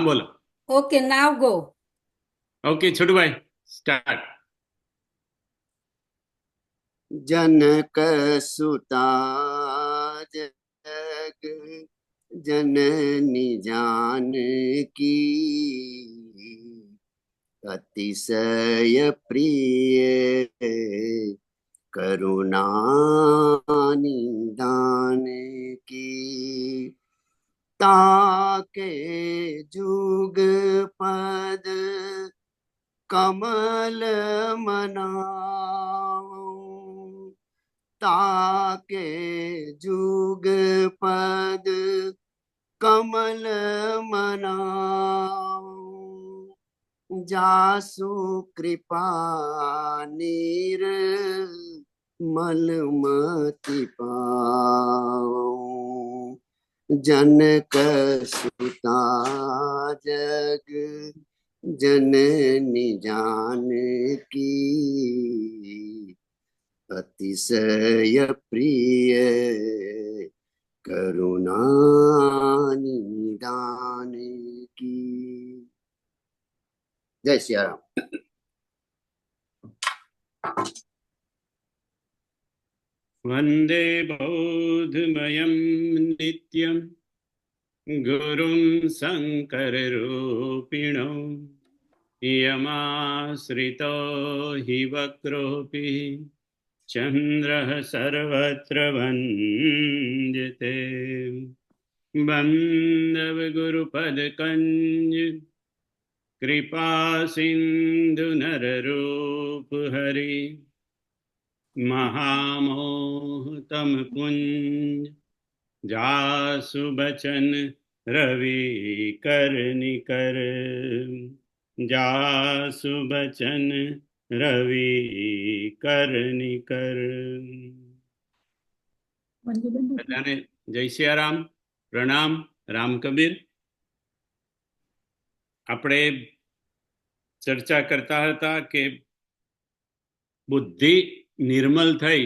બોલો. Okay, now go. Okay Chhotubhai, start. Janak सुता जग जननी जानकी अतिशय प्रिय करुणा निदान की ताके जुग पद कमल मनाओ ताके जुग पद कमल मनाओ जासु कृपा नीर मलमति पाओ जनक सुता जग जननी जानकी अतिशय प्रिय करुणा निदान की। जय सिया राम। वंदे बौद्धमयं नित्यं गुरुं शंकर रूपिणो यमाश्रितो हि वक्रोऽपि चन्द्रः सर्वत्र वन्द्यते बन्धव गुरुपदकञ्ज कृपा सिंधु नररूप हरि महामोहतम कुंज जासु बचन रवि कर निकर जासु बचन रवि कर निकर। બધાને જય સિયારામ, પ્રણામ, રામ કબીર. આપણે ચર્ચા કરતા હતા કે બુદ્ધિ નિર્મલ થઈ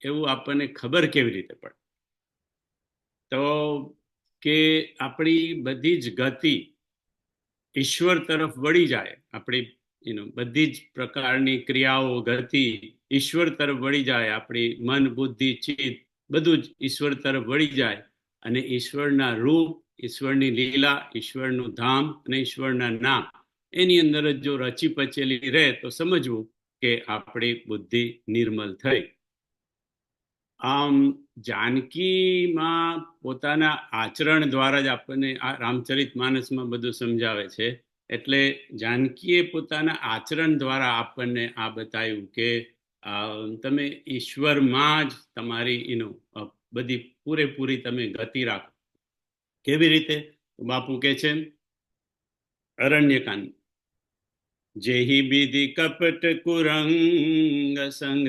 એવું આપણને ખબર કેવી રીતે પડે? તો કે આપણી બધી જ ગતિ ઈશ્વર તરફ વળી જાય, આપણી બધી જ પ્રકારની ક્રિયાઓ ગતિ ઈશ્વર તરફ વળી જાય, આપણી મન બુદ્ધિ ચિત્ત બધું જ ઈશ્વર તરફ વળી જાય અને ઈશ્વરના રૂપ, ઈશ્વરની લીલા, ઈશ્વરનું ધામ અને ઈશ્વરના નામ એની અંદર જ જો રચી પચેલી રહે તો સમજવું કે આપણી બુદ્ધિ નિર્મલ થઈ. આમ જાનકીમાં પોતાના આચરણ દ્વારા જ આપણને આ રામચરિતમાનસમાં બધું સમજાવે છે. એટલે જાનકીએ પોતાના આચરણ દ્વારા આપણને આ બતાવ્યું કે તમે ઈશ્વરમાં જ તમારી બધી પૂરેપૂરી તમે ગતિ રાખો. કેવી રીતે? બાપુ કે છે અરણ્યકાંડ, જેહી વિધિ કપટ કુરંગ સંગ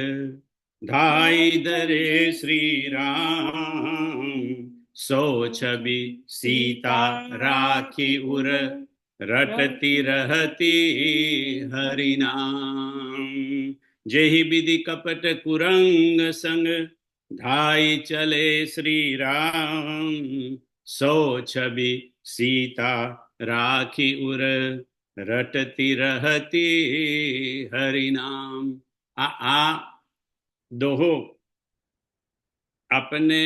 ધાઈ દરે શ્રી રામ સો છબી સીતા રાખી ઉર રટતી રહતી હરિનામ. જેહી વિધિ કપટ કુરંગ સંગ ધાઈ ચલે શ્રી રામ સો છબી સીતા રાખી ઉર રટતી રહતી હરિનામ. આ દોહો આપણને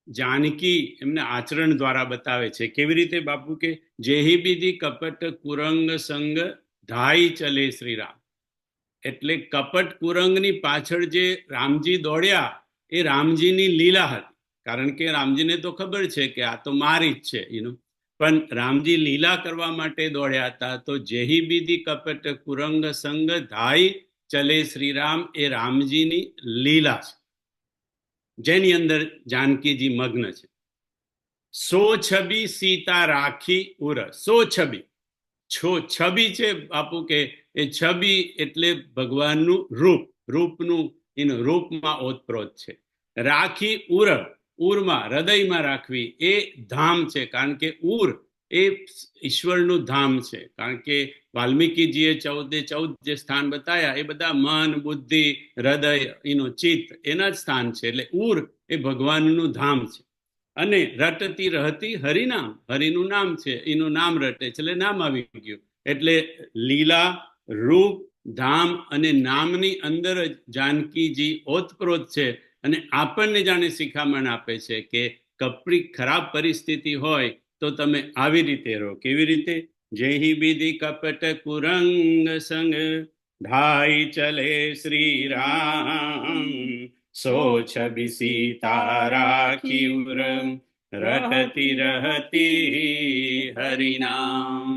જાનકી એમને આચરણ દ્વારા બતાવે છે. કેવી રીતે બાપુ કે જેહી બીધી કપટ કુરંગ સંગ ધાઈ ચલે શ્રીરામ. એટલે કપટ કુરંગની પાછળ જે રામજી દોડ્યા એ રામજીની લીલા હતી. કારણ કે રામજીને તો ખબર છે કે આ તો મારી જ છે, પણ રામજી લીલા કરવા માટે દોડ્યા હતા. તો જેહી બીધી કપટ કુરંગ સંગ ધાઈ ચલે શ્રીરામ એ રામજીની લીલા છે, જેની અંદર જાનકીજી મગ્ન છે. સો છબી સીતા રાખી ઉર. સો છબી, છબી છે બાપુ કે એ છબી એટલે ભગવાનનું રૂપ, રૂપનું રૂપમાં ઓતપ્રોત છે. રાખી ઉર, ઉરમાં હૃદયમાં રાખવી એ ધામ છે. કારણ કે ઉર એ ઈશ્વરનું ધામ છે. કારણ કે વાલ્મીકીજીએ 14 જે સ્થાન બતાવ્યા એ બધા મન બુદ્ધિ હૃદય ચિત્ત એના જ સ્થાન છે. એટલે ઉર એ ભગવાનનું ધામ છે. અને રટતી રહતી હરિનામ, હરિનું નામ છે, એનું નામ રટે છે એટલે નામ આવી ગયું. એટલે લીલા, રૂપ, ધામ અને નામની અંદર જ જાનકીજી ઓતપ્રોત છે. અને આપણને જાણે શિખામણ આપે છે કે કપરી ખરાબ પરિસ્થિતિ હોય તો તમે આવી રીતે રહો. કેવી રીતે? જેહી વિધિ કપટ કુરંગ સંગ ઢાઈ ચલે શ્રી રામ, સો છબી સીતા રાખી ઉરમ રટતી રહતી હરિનામ.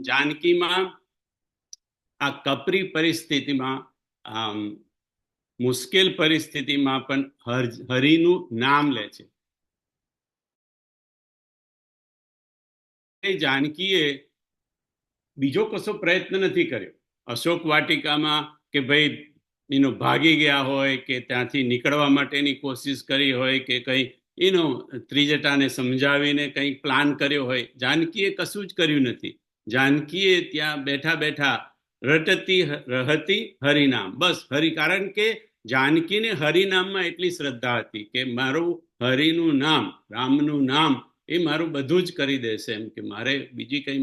જાનકીમાં આ કપરી પરિસ્થિતિમાં, મુશ્કેલ પરિસ્થિતિમાં પણ હરિનું નામ લે છે. જાનકીએ બીજો કશો પ્રયત્ન નથી કર્યો. અશોક વાટિકામાં કે ભાઈ એનો ભાગી ગયા હોય કે ત્યાંથી નીકળવા માટેની કોશિશ કરી હોય કે કંઈ એનો ત્રિજટાને સમજાવીને કંઈક પ્લાન કર્યો હોય, જાનકીએ કશું જ કર્યું નથી. જાનકીએ ત્યાં બેઠા બેઠા રટતી રહતી હરિનામ, બસ હરિ. કારણ કે જાનકીને હરિનામમાં એટલી શ્રદ્ધા હતી કે મારું હરિનું નામ, રામનું નામ એ મારું બધું જ કરી દેશે, એમ કે મારે બીજી કઈ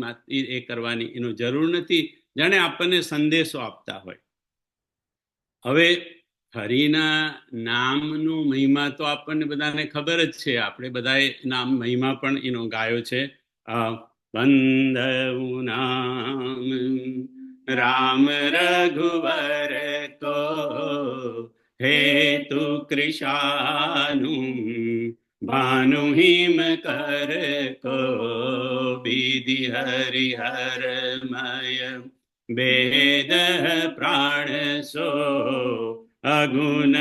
એ કરવાની એનો જરૂર નથી. જાણે આપણને સંદેશો આપતા હોય. હવે હરિના નામનું મહિમા તો આપણને બધાને ખબર જ છે. આપણે બધાએ નામ મહિમા પણ એનો ગાયો છે. બંધવું નામ રામ રઘુવર કો, હેતુ કૃષાનું ભાનુ હિમ કર કો, વિધિ હરિહરમય વેદ પ્રાણ સો, અગુણ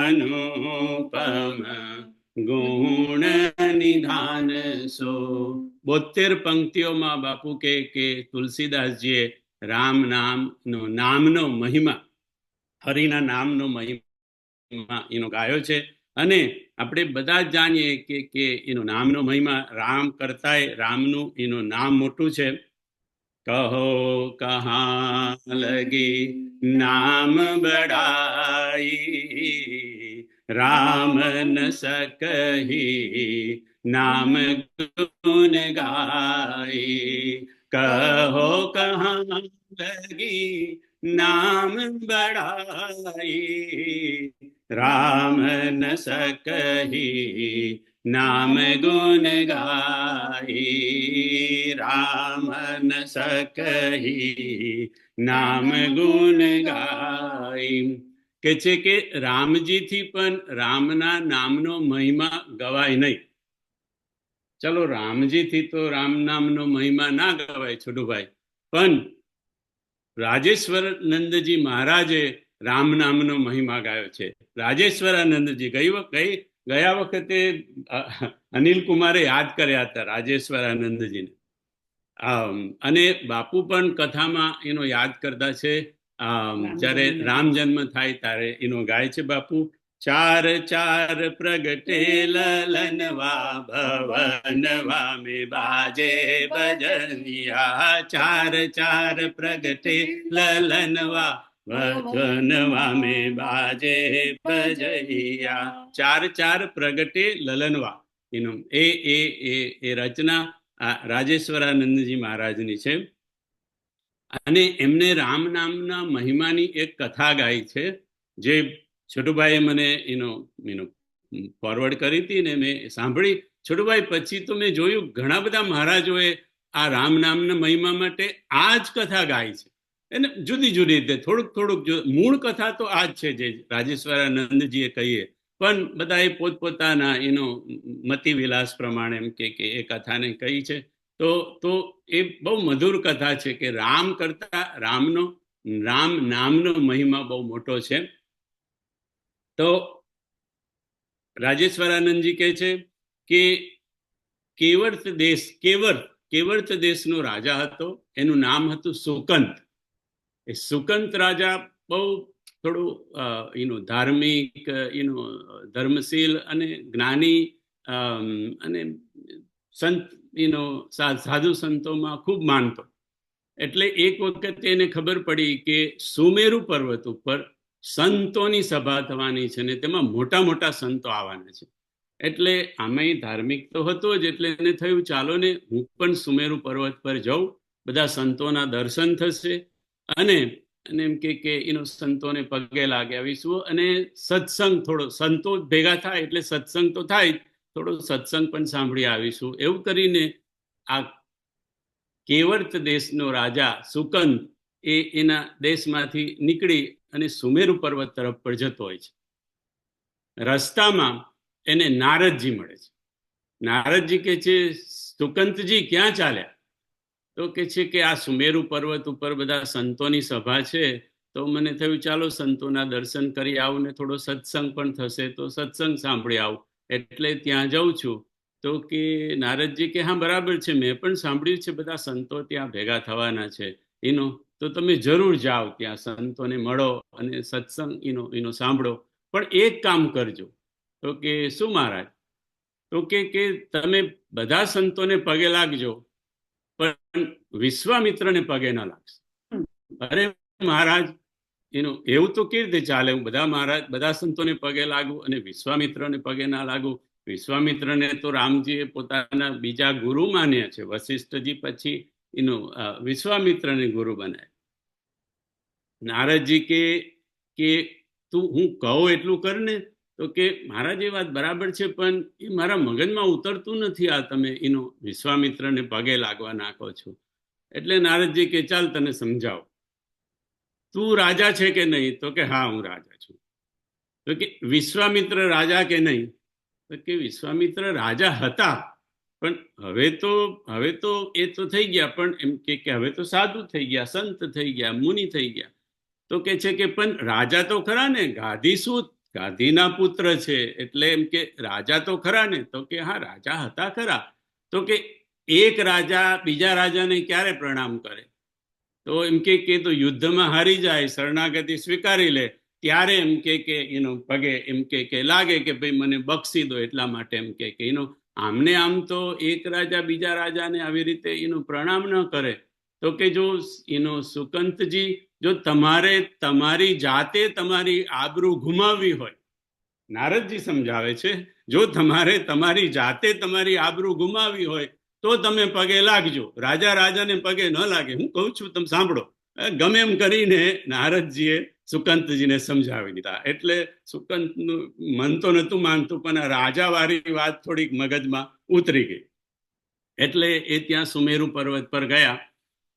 અનુપમ ગુણ નિધાન સો. 72 પંક્તિઓમાં બાપુ કે તુલસીદાસજીએ રામ નામનો મહિમા, હરિના નામનો મહિમા એનો ગાયો છે. અને આપણે બધા જ જાણીએ કે એનો નામનો મહિમા રામ કરતાંય રામનું એનું નામ મોટું છે. કહો કહા લગી નામ બડાઈ, રામ ન सकहि નામ ગુણ ગાઈ. કહો કહા લગી નામ બડાઈ, રામ ન सकहि નામ ગુણ ગાઈ. રામ ન सकहि નામ ગુણ ગાઈ. કે છે કે રામજીથી પણ રામના નામનો મહિમા ગવાય નહીં. ચલો, રામજીથી તો રામ નામનો મહિમા ના ગવાય છોટુભાઈ, પણ રાજેશ્વરાનંદજી મહારાજે રામ નામનો મહિમા ગાયો છે. રાજેશ્વરાનંદજી ગયા વખતે અનિલ કુમારે યાદ કર્યા હતા રાજેશ્વરાનંદજીને, અને બાપુ પણ કથામાં એનો યાદ કરતા છે. જ્યારે રામ જન્મ થાય ત્યારે એનો ગાય છે બાપુ. ચાર ચાર પ્રગટે લલનવા, ભવનવા में बाजे बजनिया. ચાર ચાર પ્રગટે લલનવા, ભવનવા में बाजे बजैया. ચાર ચાર પ્રગટે લલનવા, એનું એ રચના રાજેશ્વરાનંદજી મહારાજની છે. અને એમને રામ નામના મહિમાની એક કથા ગાઈ છે, જે છોટુભાઈએ મને એનો ફોરવર્ડ કરી હતી ને મેં સાંભળી. છોટુભાઈ, પછી તો મેં જોયું ઘણા બધા મહારાજોએ આ રામ નામના મહિમા માટે આ જ કથા ગાઈ છે, એને જુદી જુદી રીતે થોડુંક મૂળ કથા તો આ જ છે જે રાજેશ્વરાનંદજીએ કહીએ, પણ બધાએ પોતપોતાના એનો મતિ વિલાસ પ્રમાણે એમ કે એ કથાને કહી છે. તો એ બહુ મધુર કથા છે કે રામ કરતા રામ નામનો મહિમા બહુ મોટો છે. તો રાજેશ્વરાનંદજી કહે છે કે કેવર્ત દેશનો રાજા હતો, એનું નામ હતું સુકંત. એ સુકંત રાજા બહુ થોડું ધાર્મિક, ધર્મશીલ અને જ્ઞાની અને સંત, સાધુ સંતોમાં ખૂબ માનતો. એટલે એક વખત એને ખબર પડી કે સુમેરુ પર્વત ઉપર સંતોની સભા થવાની છે ને તેમાં મોટા મોટા સંતો આવવાના છે. એટલે આમાંય ધાર્મિક તો હતો જ, એટલે એને થયું ચાલો ને હું પણ સુમેરુ પર્વત પર જાઉં, બધા સંતોના દર્શન થશે અને એમ કે એનો સંતોને પગે લાગે આવીશું અને સત્સંગ થોડો, સંતો ભેગા થાય એટલે સત્સંગ તો થાય, થોડો સત્સંગ પણ સાંભળી આવીશું. એવું કરીને આ કેવર્ત દેશનો રાજા સુકંદ એ એના દેશમાંથી નીકળી અને સુમેરુ પર્વત તરફ પર જતો હોય છે. રસ્તામાં એને નારદજી મળે છે. નારદજી કે છે, સુકંતજી ક્યાં ચાલ્યા? તો કે છે કે આ સુમેરુ પર્વત ઉપર બધા સંતોની સભા છે, તો મને થયું ચાલો સંતોના દર્શન કરી આવું ને થોડો સત્સંગ પણ થશે તો સત્સંગ સાંભળી આવું, એટલે ત્યાં જાઉં છું. તો કે નારદજી કે હા બરાબર છે, મેં પણ સાંભળ્યું છે બધા સંતો ત્યાં ભેગા થવાના છે તો તમે જરૂર જાઓ, ત્યાં સંતોને મળો અને સત્સંગ એનો સાંભળો, પણ એક કામ કરજો. તો કે શું મહારાજ? તો કે તમે બધા સંતોને પગે લાગજો પણ વિશ્વામિત્રને પગે ના લાગશે. અરે મહારાજ, એવું તો કેવી રીતે ચાલે? હું બધા સંતોને પગે લાગુ અને વિશ્વામિત્રને પગે ના લાગુ? વિશ્વામિત્રને તો રામજીએ પોતાના બીજા ગુરુ માન્યા છે. વશિષ્ઠજી પછી વિશ્વામિત્રને ગુરુ બનાય. નારદજી કે તું હું કહું એટલું કર ને. તો કે મહારાજ એ વાત બરાબર છે, પણ એ મારા મગજમાં ઉતરતું નથી, આ તમે વિશ્વામિત્રને પગે લાગવા નાખો છો. એટલે નારદજી કે ચાલ તને સમજાવો, તું રાજા છે કે નહીં? તો કે હા હું રાજા છું. તો કે વિશ્વામિત્ર રાજા કે નહીં? તો કે વિશ્વામિત્ર રાજા હતા, પણ હવે તો એ તો થઈ ગયા, પણ એમ કે હવે તો સાધુ થઈ ગયા, સંત થઈ ગયા, મુનિ થઈ ગયા. તો કે છે કે પણ રાજા તો ખરા ને, ગાંધીના પુત્ર છે, એટલે એમ કે રાજા તો ખરા ને? તો કે હા રાજા હતા ખરા. તો કે એક રાજા બીજા રાજાને ક્યારે પ્રણામ કરે? તો એમ કે તો યુદ્ધમાં હારી જાય, શરણાગતિ સ્વીકારી લે, ત્યારે એમ કે પગે એમ કે લાગે કે ભાઈ મને બક્ષી દો, એટલા માટે એમ કે આમને આમ તો એક રાજા બીજા રાજાને આવી રીતે પ્રણામ ન કરે. તો કે જો સુકંતજી, જો તમારે તમારી જાતે તમારી આબરૂ ગુમાવવી હોય, નારદજી સમજાવે છે, જો તમારે તમારી જાતે તમારી આબરૂ ગુમાવવી હોય તો તમે પગે લાગજો, રાજાને પગે ન લાગે. હું કહું છું તમે સાંભળો. ગમે એમ કરીને નારદજીએ સુકંતજીને સમજાવી દીધા. એટલે સુકંતનું મન તો નતું માનતું, પણ રાજાવાળી વાત થોડીક મગજમાં ઉતરી ગઈ. એટલે એ ત્યાં સુમેરુ પર્વત પર ગયા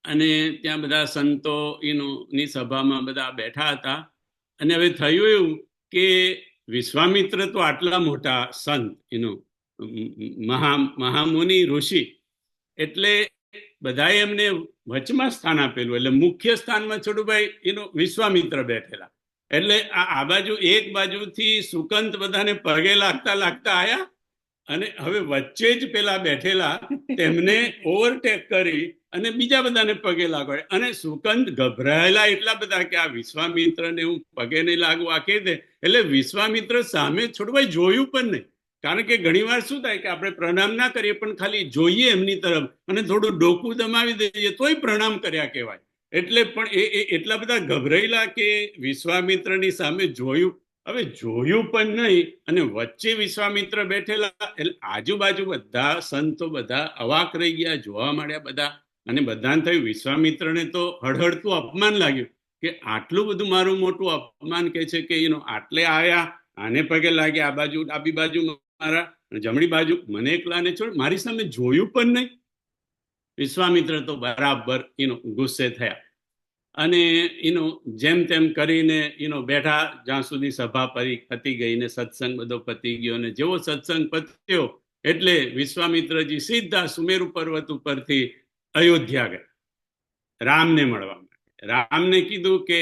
અને ત્યાં બધા સંતો ની સભામાં બધા બેઠા હતા. અને હવે થયું એવું કે વિશ્વામિત્ર તો આટલા મોટા સંત, મહામુનિ ઋષિ, એટલે બધાએ એમને વચમાં સ્થાન આપેલું, એટલે મુખ્ય સ્થાનમાં છોડુભાઈ વિશ્વામિત્ર બેઠેલા. એટલે આ બાજુ એક બાજુથી સુકંત બધાને પગે લાગતા લાગતા આયા અને હવે વચ્ચે જ પેલા બેઠેલા તેમને ઓવરટેક કરી અને બીજા બધાને પગે લાગવા. અને સુકંત ગભરાયેલા એટલા બધા કે આ વિશ્વામિત્રને હું પગે નહીં લાગુ આ કહી દે. એટલે વિશ્વામિત્ર સામે છોડવાય જોયું પણ નહીં, કારણ કે ઘણીવાર શું થાય કે આપણે પ્રણામ ના કરીએ પણ ખાલી જોઈએ એમની તરફ અને થોડું ડોકું દમાવી દઈએ તોય પ્રણામ કર્યા કહેવાય. એટલે પણ એ એટલા બધા ગભરાયેલા કે વિશ્વામિત્રની સામે જોયું પણ નહીં. અને વચ્ચે વિશ્વામિત્ર બેઠેલા, એટલે આજુબાજુ બધા સંતો બધા અવાક રહી ગયા, જોવા માંડ્યા બધા. અને બધાને થયું વિશ્વામિત્રને તો હળહળતું અપમાન લાગ્યું કે આટલું બધું મારું મોટું અપમાન કે છે કે આટલે આવ્યા, આને પગે લાગ્યા, આ બાજુ ડાબી બાજુ મારા, જમણી બાજુ મને એકલાને છોડ, મારી સામે જોયું પણ નહીં. વિશ્વામિત્ર તો બરાબર ગુસ્સે થયા અને જેમ તેમ કરીને બેઠા, જ્યાં સુધી સભા પતી ગઈ ને સત્સંગ બધો પતી ગયો. ને જેવો સત્સંગ પત્યો એટલે વિશ્વામિત્રજી સીધા સુમેરુ પર્વત ઉપરથી અયોધ્યા ગયા રામને મળવા માટે. રામને કીધું કે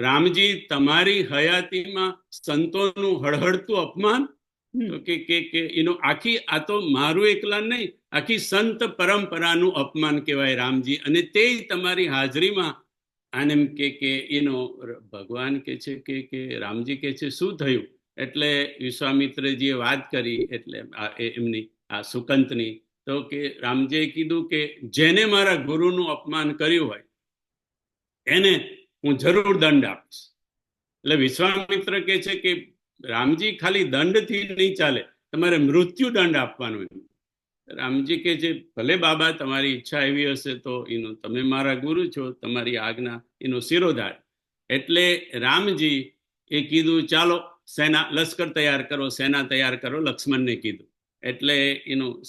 રામજી, તમારી હયાતીમાં સંતોનું હળહળતું અપમાન, કે આખી, આ તો મારું એકલા નહીં, આખી સંત પરંપરાનું અપમાન કહેવાય રામજી. અને તે તમારી હાજરીમાં આને એમ કે ભગવાન કે છે કે રામજી કે છે શું થયું? એટલે વિશ્વામિત્રજીએ વાત કરી, એટલે એમની આ સુકંતની. તો કે રામજીએ કીધું કે જેને મારા ગુરુનું અપમાન કર્યું હોય એને હું જરૂર દંડ આપીશ. એટલે વિશ્વામિત્ર કે છે કે રામજી ખાલી દંડથી નહીં ચાલે, તમારે મૃત્યુ દંડ આપવાનો. રામજી કે છે ભલે બાબા તમારી ઈચ્છા એવી હશે તો તમે મારા ગુરુ છો, તમારી આજ્ઞા એનો શિરોધાર. એટલે રામજી એ કીધું ચાલો સેના લશ્કર તૈયાર કરો, સેના તૈયાર કરો, લક્ષ્મણને કીધું. એટલે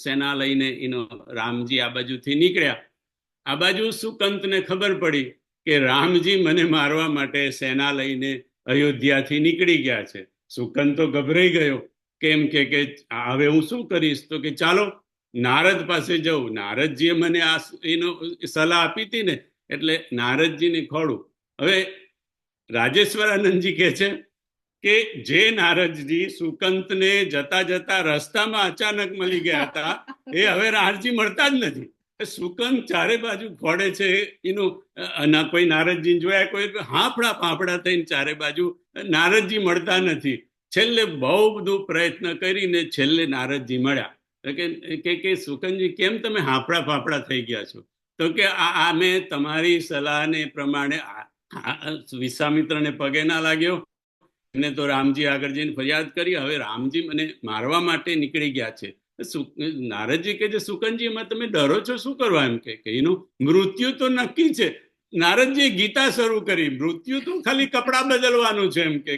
સેના લઈને રામજી આ બાજુથી નીકળ્યા. આ બાજુ સુકંતને ખબર પડી કે રામજી મને મારવા માટે સેના લઈને અયોધ્યાથી નીકળી ગયા છે. સુકંત તો ગભરાઈ ગયો, કેમ કે હવે હું શું કરીશ? તો કે ચાલો નારદ પાસે જવું. નારદજીએ મને આ સલાહ આપી હતી ને, એટલે નારદજીને ખોડું. હવે રાજેશ્વરાનંદજી કહે છે કે જે નારદજી સુકંતને જતા જતા રસ્તામાં અચાનક મળી ગયા હતા, એ હવે રારજી મળતા જ નથી. સુકંત ચારે બાજુ ખોડે છે, કોઈ નારદજી જોયા, કોઈ હાંફળા ફાંફડા થઈને ચારે બાજુ નારદજી મળતા નથી. છેલ્લે બહુ બધું પ્રયત્ન કરીને છેલ્લે નારદજી મળ્યા. કે સુકંતજી કેમ તમે હાંફળા ફાંફડા થઈ ગયા છો? તો કે આ મેં તમારી સલાહને પ્રમાણે વિશ્વામિત્રને પગે ના લાગ્યો, એમને તો રામજી આગળ જઈને ફરિયાદ કરી, હવે રામજી મને મારવા માટે નીકળી ગયા છે. નારદજી કે છે સુકંતજી એમાં તમે ડરો છો શું કરવા? એમ કે એનું મૃત્યુ તો નક્કી છે. નારદજીએ ગીતા શરૂ કરી, મૃત્યુ તો ખાલી કપડા બદલવાનું છે. એમ કે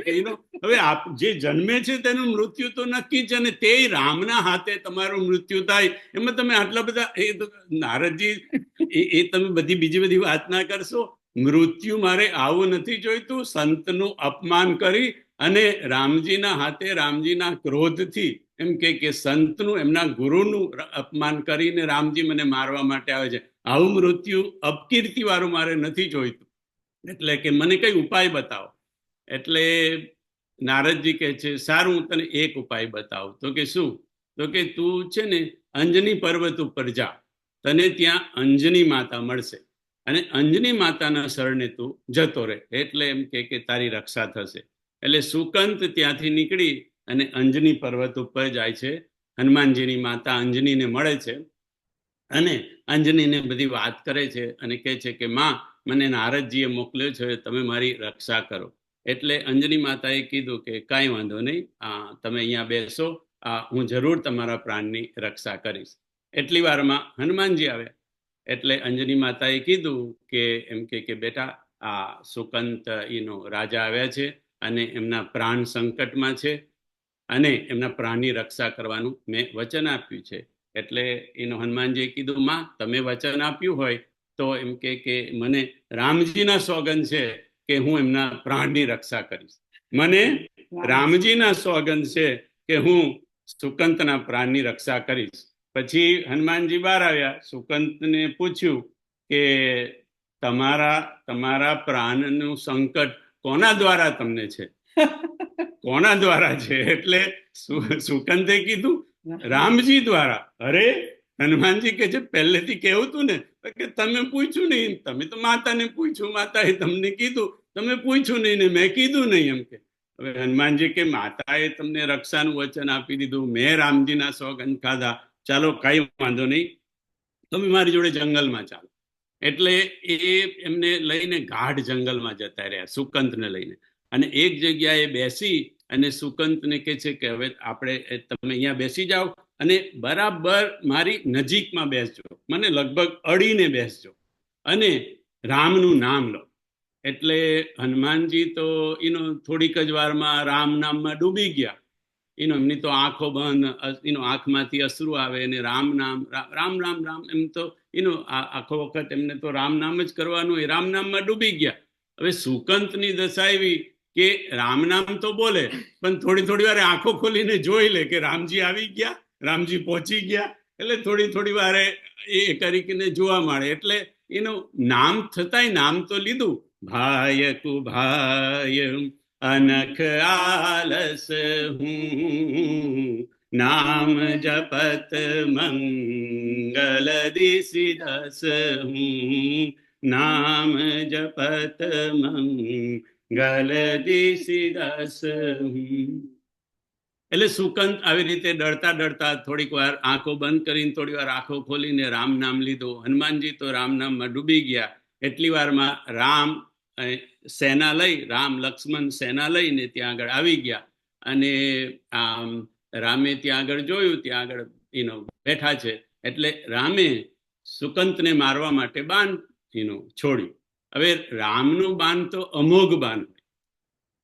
હવે જે જન્મે છે તેનું મૃત્યુ તો નક્કી છે, અને તે રામના હાથે તમારું મૃત્યુ થાય, એમાં તમે આટલા બધા નારદજી એ તમે બીજી બધી વાત ના કરશો. મૃત્યુ મારે આવું નથી જોઈતું. સંતનું અપમાન કરી અને રામજીના હાથે રામજીના ક્રોધથી એમ કે સંતનું, એમના ગુરુનું અપમાન કરીને રામજી મને મારવા માટે આવે છે. આવું મૃત્યુ અપકીર્તિ વાળું મારે નથી જોઈતું, એટલે કે મને કઈ ઉપાય બતાવો. એટલે નારદજી કહે છે સારું, હું તને એક ઉપાય બતાવું. તો કે શું? તો કે તું છે ને અંજની પર્વત ઉપર જા, તને ત્યાં અંજની માતા મળશે, અને અંજની માતાના શરણે તું જતો રહે, એટલે એમ કે તારી રક્ષા થશે. એટલે સુકંત ત્યાંથી નીકળી અને અંજની પર્વત ઉપર જાય છે. હનુમાનજીની માતા અંજનીને મળે છે અને અંજનીને બધી વાત કરે છે અને કહે છે કે માં, મને નારદજીએ મોકલ્યો છે, તમે મારી રક્ષા કરો. એટલે અંજની માતાએ કીધું કે કાંઈ વાંધો નહીં, તમે અહીંયા બેસો, હું જરૂર તમારા પ્રાણની રક્ષા કરીશ. એટલી વારમાં હનુમાનજી આવ્યા. એટલે અંજની માતાએ કીધું કે એમ કે બેટા, આ સુકંત રાજા આવ્યા છે અને એમના પ્રાણ સંકટમાં છે, અને એમના પ્રાણની રક્ષા કરવાનું મેં વચન આપ્યું છે. એટલે હનુમાનજીએ કીધું માં, તમે વચન આપ્યું હોય તો એમ કે મને રામજીના સોગંદ છે કે હું એમના પ્રાણની રક્ષા કરીશ. મને રામજીના સોગંદ છે કે હું સુકંતના પ્રાણની રક્ષા કરીશ. પછી હનુમાનજી બહાર આવ્યા, સુકંતને પૂછ્યું કે તમારા પ્રાણનું સંકટ કોના દ્વારા તમને છે? કોના દ્વારા છે? એટલે સુકંતે કીધું રામજી દ્વારા. અરે, હનુમાનજી કે છે પહેલેથી કેવું તું ને કે તમે પૂછ્યું નહીં, તમે તો માતાને પૂછ્યું, માતાએ તમને કીધું, તમે પૂછ્યું નહીં ને મેં કીધું નહીં. એમ કે હવે હનુમાનજી કે માતાએ તમને રક્ષાનું વચન આપી દીધું, મેં રામજીના સોગંદ ખાધા, ચાલો કઈ વાંધો નહીં, તમે મારી જોડે જંગલમાં ચાલો. એટલે એમને લઈને ગાઢ જંગલમાં જતા રહ્યા, સુકંતને લઈને. અને એક જગ્યાએ બેસી અને સુકંતને કહે છે કે હવે તમે અહીંયા બેસી જાઓ અને બરાબર મારી નજીકમાં બેસજો, મને લગભગ અડીને બેસજો અને રામનું નામ લો. એટલે હનુમાનજી તો થોડીક જ વારમાં રામ નામમાં ડૂબી ગયા. એમની તો આંખો બંધ, આંખમાંથી અશ્રુ આવે અને રામ નામ, રામ રામ રામ, એમ તો આખો વખત એમને તો રામ નામ જ કરવાનું, એ રામ નામમાં ડૂબી ગયા. હવે સુકંતની દશા એવી કે રામ નામ તો બોલે પણ થોડી વાર આંખો ખોલીને જોઈ લે કે રામજી આવી ગયા, રામજી પહોંચી ગયા. એટલે થોડી વારે એ કરીને જોવા મળે. એટલે નામ થતાય નામ તો લીધું, ભાય કુભાય અનખ આલસ હું, નામ જપત મંગલ દિશિદસ હું, નામ જપત મંગલ દિશિદસ હું. એટલે સુકંત આવી રીતે ડરતા થોડીક વાર આંખો બંધ કરીને થોડી વાર આંખો ખોલીને રામ નામ લીધું. હનુમાનજી તો રામ નામમાં ડૂબી ગયા. એટલી વારમાં રામ સેના લઈ, રામ લક્ષ્મણ સેના લઈને ત્યાં આગળ આવી ગયા અને આમ રામે ત્યાં આગળ જોયું, ત્યાં આગળ બેઠા છે, એટલે રામે સુકંતને મારવા માટે બાણ છોડ્યું. હવે રામનું બાણ તો અમોઘ બાણ,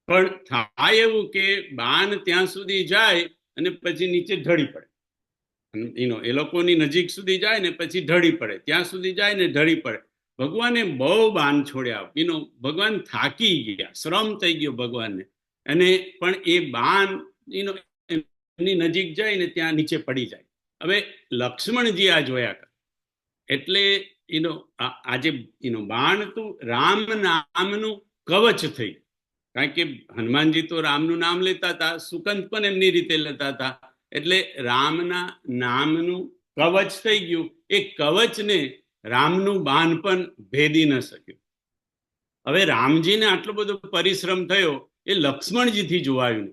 પણ થાય એવું કે બાણ ત્યાં સુધી જાય અને પછી નીચે ઢળી પડે. એ લોકોની નજીક સુધી જાય ને પછી ઢળી પડે, ત્યાં સુધી જાય ને ઢળી પડે. ભગવાને બહુ બાણ છોડ્યા, ભગવાન થાકી ગયા, શ્રમ થઈ ગયો ભગવાનને, અને પણ એ બાણ એમની નજીક જાય ને ત્યાં નીચે પડી જાય. હવે લક્ષ્મણજી આ જોયા કરે, એટલે આજે બાણ તું રામ નામનું કવચ થઈ. કારણ કે હનુમાનજી તો રામનું નામ લેતા હતા, સુકંત પણ એમની રીતે લેતા હતા, એટલે રામના નામનું કવચ થઈ ગયું. એ કવચને રામનું બાણ પણ ભેદી ન શક્યું. હવે રામજીને આટલો બધો પરિશ્રમ થયો, એ લક્ષ્મણજીથી જોવાયું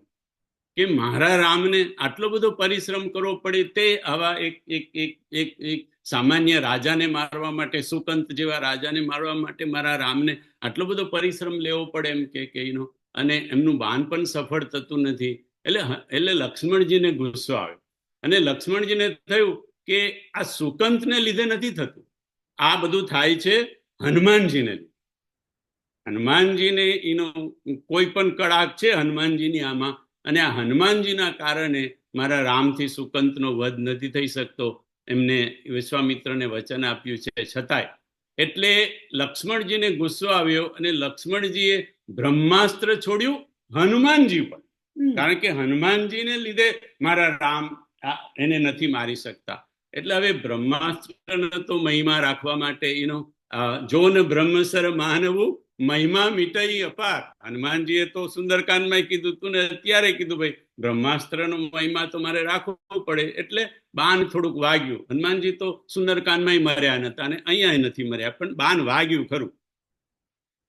કે મારા રામને આટલો બધો પરિશ્રમ કરવો પડે, તે આવા એક સામાન્ય રાજાને મારવા માટે, સુકંત જેવા રાજાને મારવા માટે મારા રામને આટલો બધો પરિશ્રમ લેવો પડે, એમ કે અને એમનું બાણ પણ સફળ થતું નથી. એટલે લક્ષ્મણજીને ગુસ્સો આવ્યો, અને લક્ષ્મણજીને થયું કે આ સુકંતને લીધે નથી થતું, આ બધું થાય છે હનુમાનજીને લીધે. હનુમાનજીને કોઈ પણ કળાક છે હનુમાનજીની આમાં, અને આ હનુમાનજીના કારણે મારા રામથી સુકંતનો વધ નથી થઈ શકતો, એમને વિશ્વામિત્રને વચન આપ્યું છે છતાંય. એટલે લક્ષ્મણજીને ગુસ્સો આવ્યો, અને લક્ષ્મણજીએ બ્રહ્માસ્ત્ર છોડ્યું હનુમાનજી પર, કારણ કે હનુમાનજીને લીધે મારા રામ એને નથી મારી શકતા. એટલે હવે બ્રહ્માસ્ત્રનો તો મહિમા રાખવા માટે જોન બ્રહ્મસર માનવું મહિમા મીટાઈ અપાર. હનુમાનજીએ તો સુંદરકાંડમાં કીધું તું ને અત્યારે કીધું, ભાઈ બ્રહ્માસ્ત્રનો મહિમા તો મારે રાખવો પડે. એટલે બાણ થોડુંક વાગ્યું. હનુમાનજી તો સુંદરકાંડમાં મર્યા નતા અને અહીંયા નથી મર્યા, પણ બાણ વાગ્યું ખરું,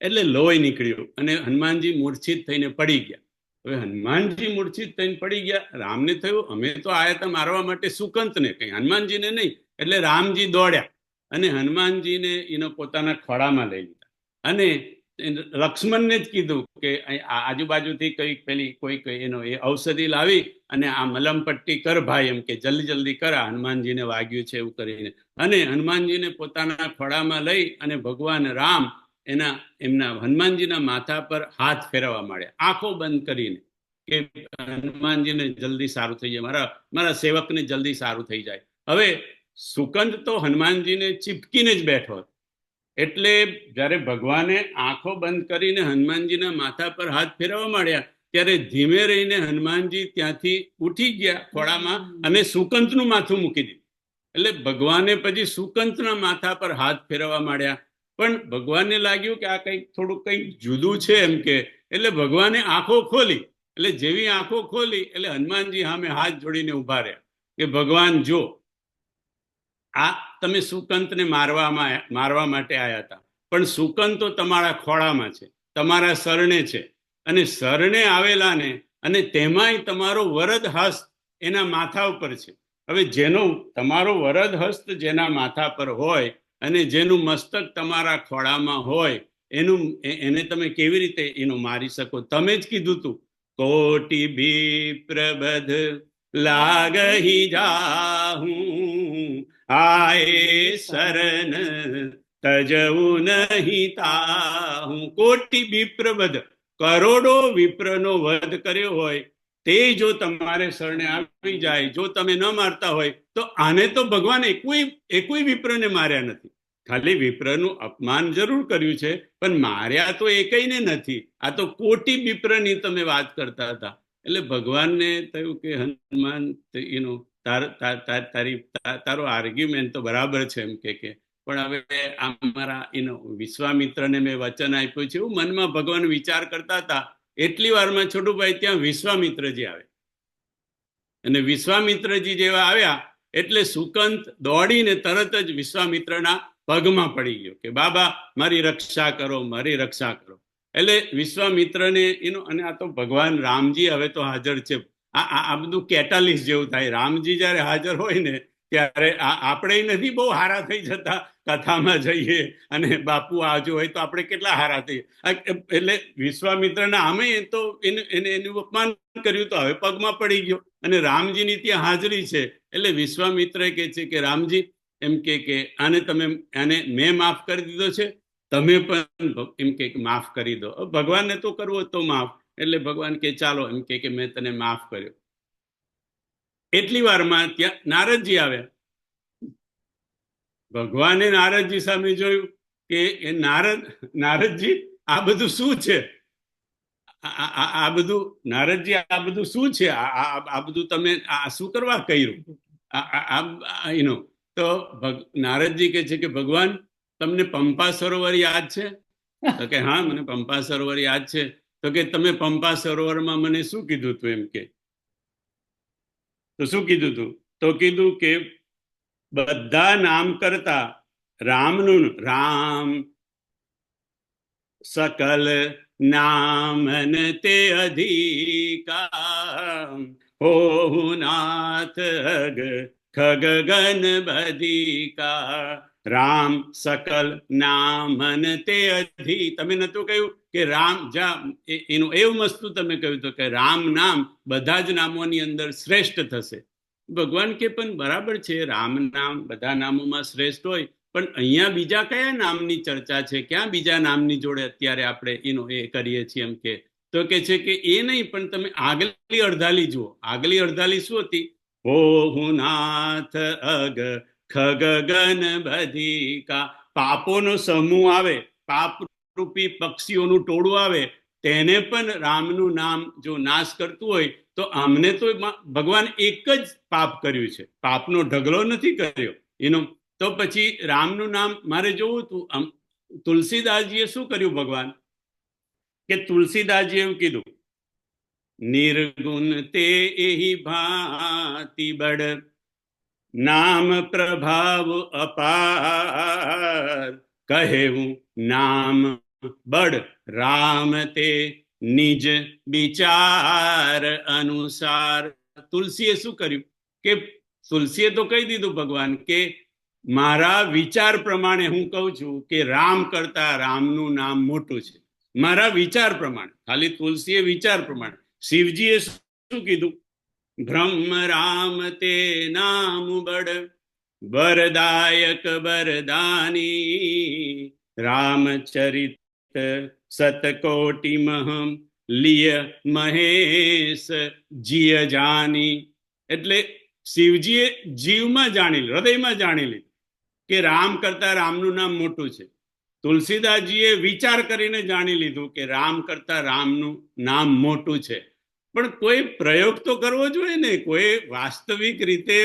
એટલે લોહી નીકળ્યું અને હનુમાનજી મૂર્છિત થઈને પડી ગયા. હવે હનુમાનજી મૂર્છિત થઈને પડી ગયા. રામને થયું અમે તો આયા હતા મારવા માટે સુકંતને, કઈ હનુમાનજીને નહીં. એટલે રામજી દોડ્યા અને હનુમાનજીને પોતાના ખોળામાં લઈ લીધા, અને લક્ષ્મણને જ કીધું કે આજુબાજુથી કોઈ એ ઔષધિ લાવી અને આ મલમપટ્ટી કર ભાઈ, એમ કે જલ્દી કર, હનુમાનજીને વાગ્યું છે એવું કરીને. અને હનુમાનજીને પોતાના ખોળામાં લઈ અને ભગવાન રામ એમના હનુમાનજીના માથા પર હાથ ફેરવવા માંડ્યા, આંખો બંધ કરીને, કે હનુમાનજીને જલ્દી સારું થઈ જાય, મારા સેવકને જલ્દી સારું થઈ જાય. હવે સુકંદ તો હનુમાનજીને ચીપકીને જ બેઠો હતો, એટલે જ્યારે ભગવાને આંખો બંધ કરીને હનુમાનજીના માથા પર હાથ ફેરવવા માંડ્યા, ત્યારે ધીમે રહીને હનુમાનજી ત્યાંથી ઉઠી ગયા ખોળામાં અને સુકંતનું માથું મૂકી દીધું. એટલે ભગવાને પછી સુકંતના માથા પર હાથ ફેરવવા માંડ્યા, પણ ભગવાનને લાગ્યું કે આ થોડુંક જુદું છે એમ કે, એટલે ભગવાને આંખો ખોલી. એટલે જેવી આંખો ખોલી એટલે હનુમાનજી સામે હાથ જોડીને ઉભા રહ્યા કે ભગવાન જો, આ તમે સુકંતને મારવા માટે આવ્યા હતા, પણ સુકંત તો તમારા ખોળામાં છે, તમારા શરણે છે, અને શરણે આવેલાને, અને તેમાંય તમારો વરદ હસ્ત એના માથા ઉપર છે. હવે જેનો તમારો વરદ હસ્ત જેના માથા પર હોય અને જેનું મસ્તક તમારા ખોળામાં હોય, એને તમે કેવી રીતે મારી શકો? તમે જ કીધું તું, કોટી વિપ્રબધ લાગહી જાહું, આયે શરણ તજવું નહીં તાહું. કોટી વિપ્રબધ, કરોડો વિપ્રનો વધ કર્યો હોય તે જો તમારે શરણે આવી જાય, જો તમે ન મારતા હોય તો આને તો ભગવાન એકોય વિપ્રને માર્યા નથી. ખાલી વિપ્રનું અપમાન જરૂર કર્યું છે, પણ માર્યા તો એકઈને નથી. આ તો કોટી વિપ્રની તમે વાત કરતા હતા. એટલે ભગવાનને થયું કે હનુમાન તારો આર્ગ્યુમેન્ટ તો બરાબર છે એમ કે, પણ હવે આ મારા વિશ્વામિત્રને મેં વચન આપ્યું છે એવું મનમાં ભગવાન વિચાર કરતા હતા. એટલી વારમાં છોટુભાઈ ત્યાં વિશ્વામિત્રજી આવે, અને વિશ્વામિત્રજી જેવા આવ્યા એટલે સુકંત દોડીને તરત જ વિશ્વામિત્રના પગમાં પડી ગયો કે બાબા મારી રક્ષા કરો, મારી રક્ષા કરો. એટલે વિશ્વામિત્રને અને આ તો ભગવાન રામજી હવે તો હાજર છે. આ બધું કેટાલિસ્ટ જેવું થાય. રામજી જયારે હાજર હોય ને ત્યારે આપણે નથી બહુ હારા થઈ જતા કથામાં જઈએ અને બાપુ આજો હોય તો આપણે કેટલા હારા થઈએ. એટલે વિશ્વામિત્રના આમે તો એનું અપમાન કર્યું તો હવે પગમાં પડી ગયો અને રામજીની ત્યાં હાજરી છે એટલે વિશ્વામિત્ર કહે છે કે રામજી એમ કે આને મેં માફ કરી દીધો છે, તમે પણ એમ કે માફ કરી દો. ભગવાનને તો કરવો તો માફ, એટલે ભગવાન કે ચાલો એમ કે મેં તને માફ કર્યો. એટલી વારમાં ત્યાં નારદજી આવ્યા. ભગવાને નારદજી સામે જોયું કે નારદજી આ બધું શું છે, આ બધું નારદજી આ બધું શું છે, આ બધું તમે આ શું કરવા કર્યું. તો નારદજી કહે છે કે ભગવાન તમને પંપા સરોવર યાદ છે? તો કે હા, મને પંપા સરોવર યાદ છે. તો કે તમે પંપા સરોવરમાં મને શું કીધું તું? એમ કે તો શું કીધું તું? તો કીધું કે બધા નામ કરતા રામનું રામ સકલ નામન તે અધિકા હો નાથ ખગ ગન બધિકા રામ સકલ નામન તે અધિ. તમે નતું કહ્યું કે રામ એનું એવું મસ્તું તમે કહ્યું તો કે રામ નામ બધા જ નામોની અંદર શ્રેષ્ઠ થશે. ભગવાન કે પણ બરાબર છે, રામ નામ બધા નામોમાં શ્રેષ્ઠ હોય, પણ અહીંયા બીજા કયા નામની ચર્ચા છે? ક્યાં બીજા નામની જોડે અત્યારે આપણે એ કરીએ છીએ? એમ કે તો કે છે કે એ નહીં, પણ તમે આગલી અડધાલી જુઓ. આગલી અડધાલી શું હતી? હો હું નાથ અગ ખગ ગન બધિકા. પાપોનો સમૂહ આવે, પાપ રૂપી પક્ષીઓનું ટોળું આવે, તેને પણ રામનું નામ જો નાશ કરતું હોય તો આમને તો ભગવાન એક જ પાપ કર્યું છે, પાપનો ઢગલો નથી કર્યો એનો. તો પછી રામનું નામ મારે જોવું હતું. તુલસીદાસજીએ શું કર્યું ભગવાન? કે તુલસીદાસજી એવું કીધું, નિર્ગુણ તે એહી ભાંતિ બડ નામ પ્રભાવ અપાર કહેવું નામ બડ રામ તે નિજ વિચાર અનુસાર. તુલસીએ શું કર્યું કે તુલસીએ તો કહી દીધું ભગવાન કે મારા વિચાર પ્રમાણે હું કહું છું કે રામ કરતા રામનું નામ મોટું છે. મારા વિચાર પ્રમાણે, ખાલી તુલસીએ વિચાર પ્રમાણે. શિવજીએ શું કીધું? બ્રહ્મ રામ તે નામ બડ વરદાયક વરદાની રામચરિત સતકોટિ મહમ લિય મહેશ જીય જાની. એટલે શિવજીએ જીવમાં જાણી લીધું, હૃદયમાં જાણી લીધું કે રામ કરતા રામનું નામ મોટું છે. તુલસીદાસજીએ વિચાર કરીને જાણી લીધું કે રામ કરતા રામનું નામ મોટું છે. પણ કોઈ પ્રયોગ તો કરવો જોઈએ ને, કોઈ વાસ્તવિક રીતે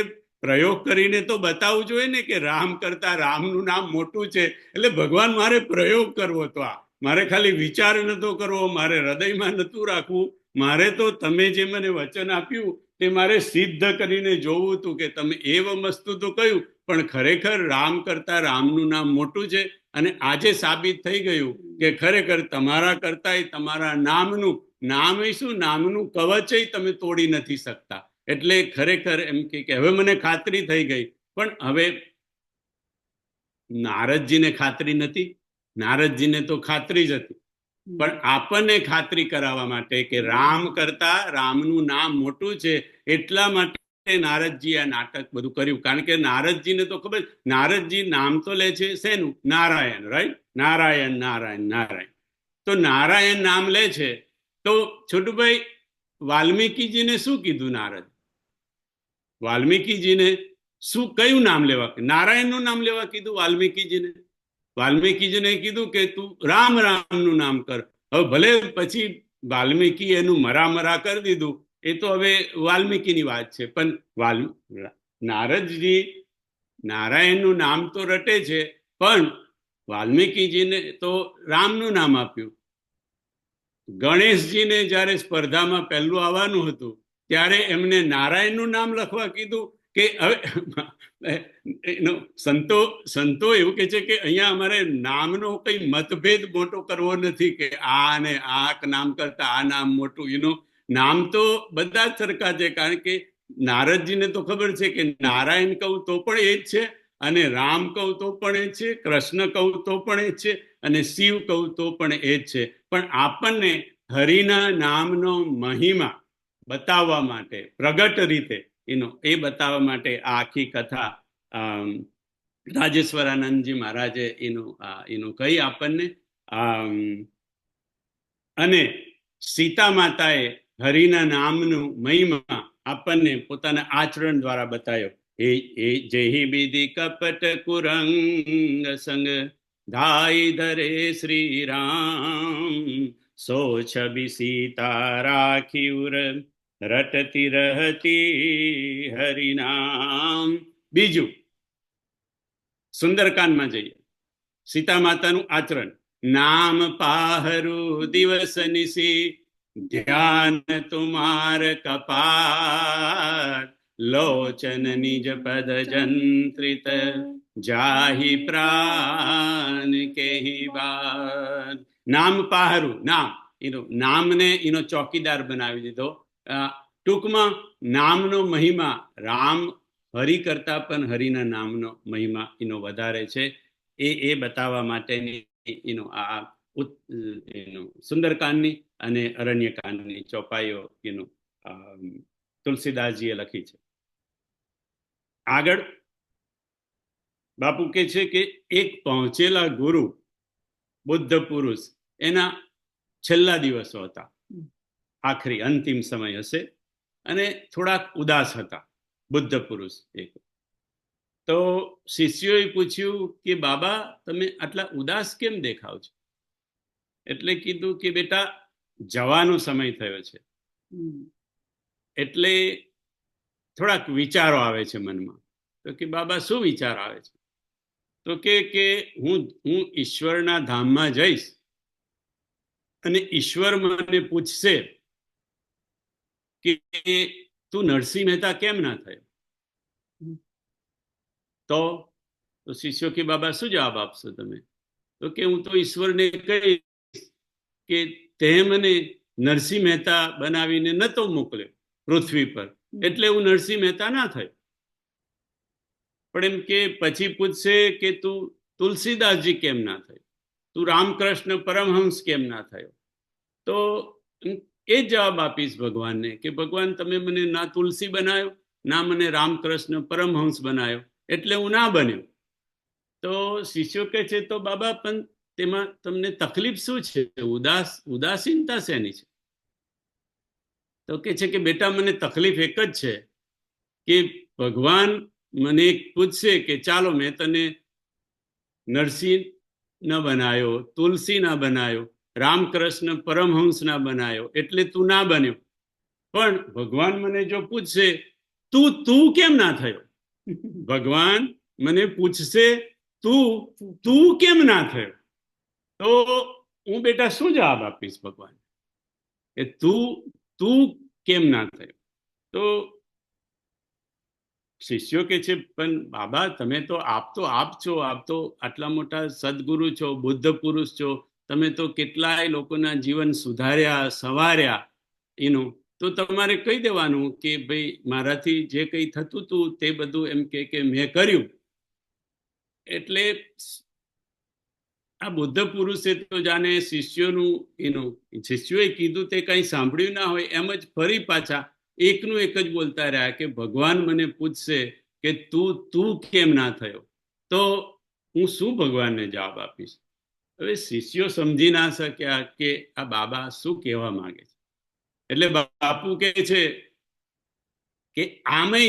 પ્રયોગ કરીને તો બતાવવું જોઈએ ને કે રામ કરતા રામનું નામ મોટું છે. એટલે ભગવાન મારે પ્રયોગ કરવો તો મારે ખાલી વિચાર નતો કરવો, મારે હૃદયમાં નતું રાખવું, મારે તો તમે જે મને વચન આપ્યું તે મારે સિદ્ધ કરીને જોવું હતું કે તમે એવા મસ્તુ તો કહ્યું, પણ ખરેખર રામ કરતા રામનું નામ મોટું છે. અને આજે સાબિત થઈ ગયું કે ખરેખર તમારા કરતા તમારા નામનું શું નામનું કવચ તમે તોડી નથી શકતા. એટલે ખરેખર એમ કે હવે મને ખાતરી થઈ ગઈ. પણ હવે નારદજીને ખાતરી નથી, નારદજીને તો ખાતરી જ હતી, પણ આપણને ખાતરી કરાવવા માટે કે રામ કરતા રામનું નામ મોટું છે એટલા માટે નારદજી આ નાટક બધું કર્યું. કારણ કે નારદજીને તો ખબર, નારદજી નામ તો લે છે શેનું? નારાયણ, રાઈટ? નારાયણ નારાયણ નારાયણ. તો નારાયણ નામ લે છે તો છોટુભાઈ વાલ્મીકીજીને શું કીધું? નારદ વાલ્મીકીજીને શું કયું નામ લેવા? નારાયણનું નામ લેવા કીધું વાલ્મીકીજીને. વાલ્મીકીજીને કીધું કે તું રામ રામનું નામ કર. હવે ભલે પછી વાલ્મીકી એનું મરા કરી દીધું, એ તો હવે વાલ્મીકીની વાત છે. પણ નારદજી નારાયણનું નામ તો રટે છે, પણ વાલ્મીકીજીને તો રામનું નામ આપ્યું. ગણેશજીને જ્યારે સ્પર્ધામાં પહેલું આવવાનું હતું ત્યારે એમને નારાયણનું નામ લખવા કીધું કે હવે સંતો એવું કે છે કે અહીંયા અમારે નામનો કઈ મતભેદ મોટો કરવો નથી કે આ ને આ નામ કરતા આ નામ મોટું. નામ તો બધા જ સરખા છે, કારણ કે નારદજીને તો ખબર છે કે નારાયણ કહું તો પણ એ જ છે, અને રામ કહું તો પણ એ છે, કૃષ્ણ કહું તો પણ એ છે, અને શિવ કહું તો પણ એ જ છે. પણ આપણને હરિના નામનો મહિમા બતાવવા માટે, પ્રગટ રીતે એ બતાવવા માટે આ આખી કથા રાજેશ્વરાનંદજી મહારાજે એનું કહી આપણને. અને સીતા માતાએ હરિના નામનું મહિમા આપણને પોતાના આચરણ દ્વારા બતાવ્યો. એ જેહી બીધી કપટ કુરંગ સંગ ધાઈ ધરે શ્રી રામ, સો છબી સીતા રાખી ઉર રટતી રહતી હરિનામ. બીજું સુંદરકાંડમાં જઈએ, સીતા માતાનું આચરણ. નામ પાહરું દિવસ નિશી, ધ્યાન તુમાર કપાર, લોચન નિજ પદ જંત્રિત, જાહી પ્રાણ કેહી બાદ. નામ પાહરું, નામને એનો ચોકીદાર બનાવી દીધો. ટૂંકમાં નામનો મહિમા, રામ હરિ કરતા પણ હરિના નામનો મહિમા એનો વધારે છે. એ બતાવવા માટેની સુંદરકાંડની અને અરણ્યકાંડની ચોપાઈઓ તુલસીદાસજીએ લખી છે. આગળ બાપુ કે છે કે એક પહોંચેલા ગુરુ, બુદ્ધ પુરુષ, એના છેલ્લા દિવસો હતા, આખરી અંતિમ સમય હશે, અને થોડાક ઉદાસ હતા બુદ્ધ પુરુષ. તો શિષ્યોએ પૂછ્યું કે બાબા તમે આટલા ઉદાસ કેમ દેખાવ છો? એટલે કીધું કે બેટા જવાનો સમય થયો છે, એટલે થોડાક વિચારો આવે છે મનમાં. તો કે બાબા શું વિચાર આવે છે? તો કે હું ઈશ્વરના ધામમાં જઈશ અને ઈશ્વર મને પૂછશે કે તું નરસિંહ મહેતા કેમ ના થયો? તો શિષ્યો કે બાબા શું જવાબ આપશો તમે? તો કે હું તો ઈશ્વરને કહીશ કે તે મને નરસિંહ મહેતા બનાવીને નતો મોકલ્યો પૃથ્વી પર, એટલે હું નરસિંહ મહેતા ના થયો. પણ એમ કે પછી પૂછશે કે તું તુલસીદાસજી કેમ ના થયો, તું રામકૃષ્ણ પરમહંસ કેમ ના થયો? તો એ જવાબ આપીશ ભગવાનને કે ભગવાન તમે મને ના તુલસી બનાવ્યો, ના મને રામકૃષ્ણ પરમહંસ બનાવ્યો, એટલે હું ના બન્યો. તો શિષ્યો કહે છે તો બાબા પણ તેમાં તમને તકલીફ શું છે? ઉદાસીનતા શેની છે? તો કે છે કે બેટા મને તકલીફ એક જ છે કે ભગવાન મને પૂછશે કે ચાલો મેં તને નરસિંહ ન બનાવ્યો, તુલસી ના બનાવ્યો, રામકૃષ્ણ પરમહંસ ના બનાવ્યો, એટલે તું ના બન્યો. પણ ભગવાન મને જો પૂછશે તું કેમ ના થયો, ભગવાન મને પૂછશે તું કેમ ના થયો, તો હું બેટા શું જવાબ આપીશ ભગવાન? કે તું કેમ ના થયો? તો શિષ્યો કે છે પણ બાબા તમે તો આપ છો, આપ તો આટલા મોટા સદગુરુ છો, બુદ્ધ પુરુષ છો, તમે તો કેટલાય લોકોના જીવન સુધાર્યા, સવાર્યા. તો તમારે કહી દેવાનું કે ભાઈ મારાથી જે કંઈ થતું હતું તે બધું એમ કે મેં કર્યું. એટલે આ બુદ્ધ પુરુષે તો જાણે શિષ્યોએ કીધું તે કંઈ સાંભળ્યું ના હોય એમ જ ફરી પાછા એકનું એક જ બોલતા રહ્યા કે ભગવાન મને પૂછશે કે તું કેમ ના થયો, તો હું શું ભગવાનને જવાબ આપીશ? હવે શિષ્યો સમજી ના શક્યા કે આ બાબા શું કહેવા માંગે છે. એટલે બાપુ કહે છે કે આમે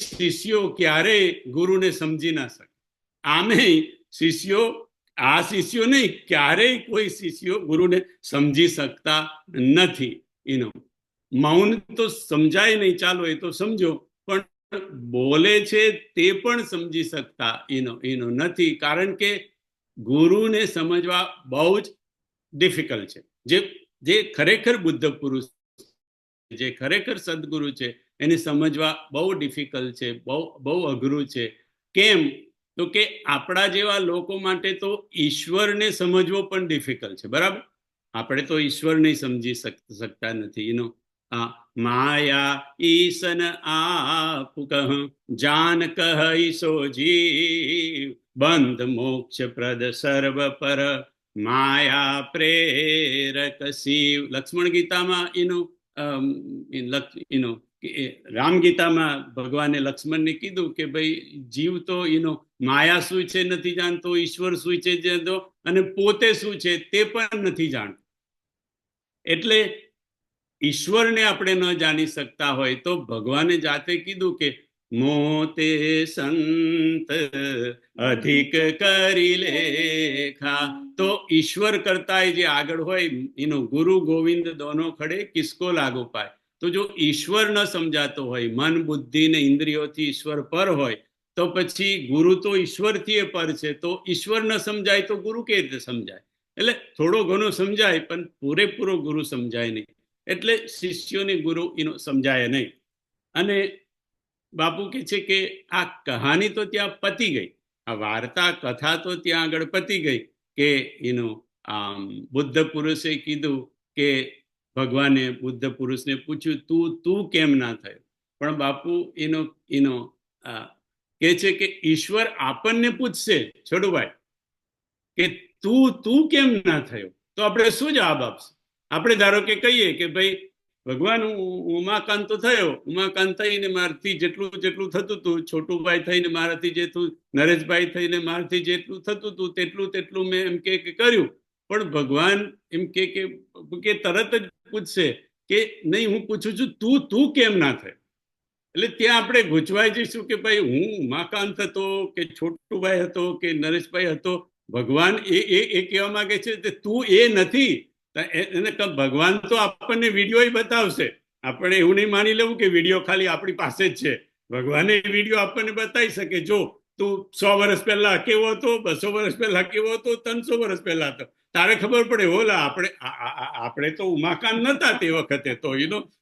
શિષ્યો ક્યારેય ગુરુને સમજી ના શકે. આમે શિષ્યો નહીં, ક્યારેય કોઈ શિષ્યો ગુરુને સમજી શકતા નથી. મૌન તો સમજાય નહીં, ચાલો એ તો સમજો, પણ બોલે છે તે પણ સમજી શકતા નથી, કારણ કે ગુરુને સમજવા બહુ જ ડિફિકલ્ટ છે. જે ખરેખર બુદ્ધ પુરુષ, જે ખરેખર સદગુરુ છે, એને સમજવા બહુ ડિફિકલ્ટ છે, બહુ અઘરું છે. કેમ? તો કે આપણા જેવા લોકો માટે તો ઈશ્વરને સમજવો પણ ડિફિકલ્ટ છે, બરાબર? આપણે તો ઈશ્વર નહીં સમજી શકતા નથી. માયા ઈસન આપ કહ જાન કહી સો જીવ બંધ મોક્ષ પ્રદ સર્વ પર માયા પ્રેરક શિવ. લક્ષ્મણ ગીતામાં એનું રામ ગીતામાં ભગવાને લક્ષ્મણને કીધું કે ભાઈ જીવ તો માયા શું છે નથી જાણતો, ઈશ્વર શું છે જાણતો, અને પોતે શું છે તે પણ નથી જાણતો. એટલે ઈશ્વરને આપણે ન જાણી શકતા હોય તો ભગવાને જાતે કીધું કે મોતે સંત અધિક કરી લેખા. તો ઈશ્વર કરતા જે આગળ હોય ગુરુ ગોવિંદ દોનો ખડે કિસકો લાગુ પાય. તો જો ઈશ્વર ન સમજાતો હોય, મન બુદ્ધિ ને ઇન્દ્રિયોથી ઈશ્વર પર હોય, તો પછી ગુરુ તો ઈશ્વરથી પર છે, તો ઈશ્વર ન સમજાય તો ગુરુ કેવી રીતે સમજાય? એટલે થોડો ઘણો સમજાય પણ પૂરેપૂરો ગુરુ સમજાય નહીં. એટલે શિષ્યોને ગુરુ સમજાય નહીં. અને બાપુ કહે છે કે આ કહાની તો ત્યાં પતી ગઈ, આ વાર્તા કથા તો ત્યાં આગળ પતી ગઈ કે બુદ્ધ પુરુષે કીધું કે ભગવાને બુદ્ધ પુરુષને પૂછ્યું તું કેમ ના થયો? પણ બાપુ કહે છે કે ઈશ્વર આપણને પૂછશે છોડુભાઈ કે તું કેમ ના થયો, તો આપણે શું જવાબ આપશું? આપણે ધારો કે કહીએ કે ભાઈ ભગવાન ઉમાકાંત તો થયો, ઉમાકાંત થઈને મારાથી જેટલું થતું હતું, છોટુભાઈ થઈને મારાથી જેટલું, નરેશભાઈ થઈને મારાથી જેટલું થતું હતું તેટલું મેં એમ કે કર્યું. પણ ભગવાન એમ કે તરત જ પૂછશે કે નહીં, હું પૂછું છું તું કેમ ના થયો? એટલે ત્યાં આપણે ગૂંચવાઈ જઈશું કે ભાઈ હું ઉમાકાંત હતો કે છોટુભાઈ હતો કે નરેશભાઈ હતો. ભગવાન એ કહેવા માંગે છે કે તું એ નથી. એને ભગવાન તો આપણને વિડીયો બતાવશે. આપણે એવું નહીં માની લેવું કે વિડીયો ખાલી આપણી પાસે જ છે. ભગવાને વિડીયો આપણને બતાવી શકે, જો તું 100 વર્ષ પહેલા કેવો હતો, 200 વર્ષ પહેલા કેવો હતો, 300 વર્ષ પહેલા હતો, તારે ખબર પડે. ઓલા આપણે તો ઉમાકાંત નતા તે વખતે, તો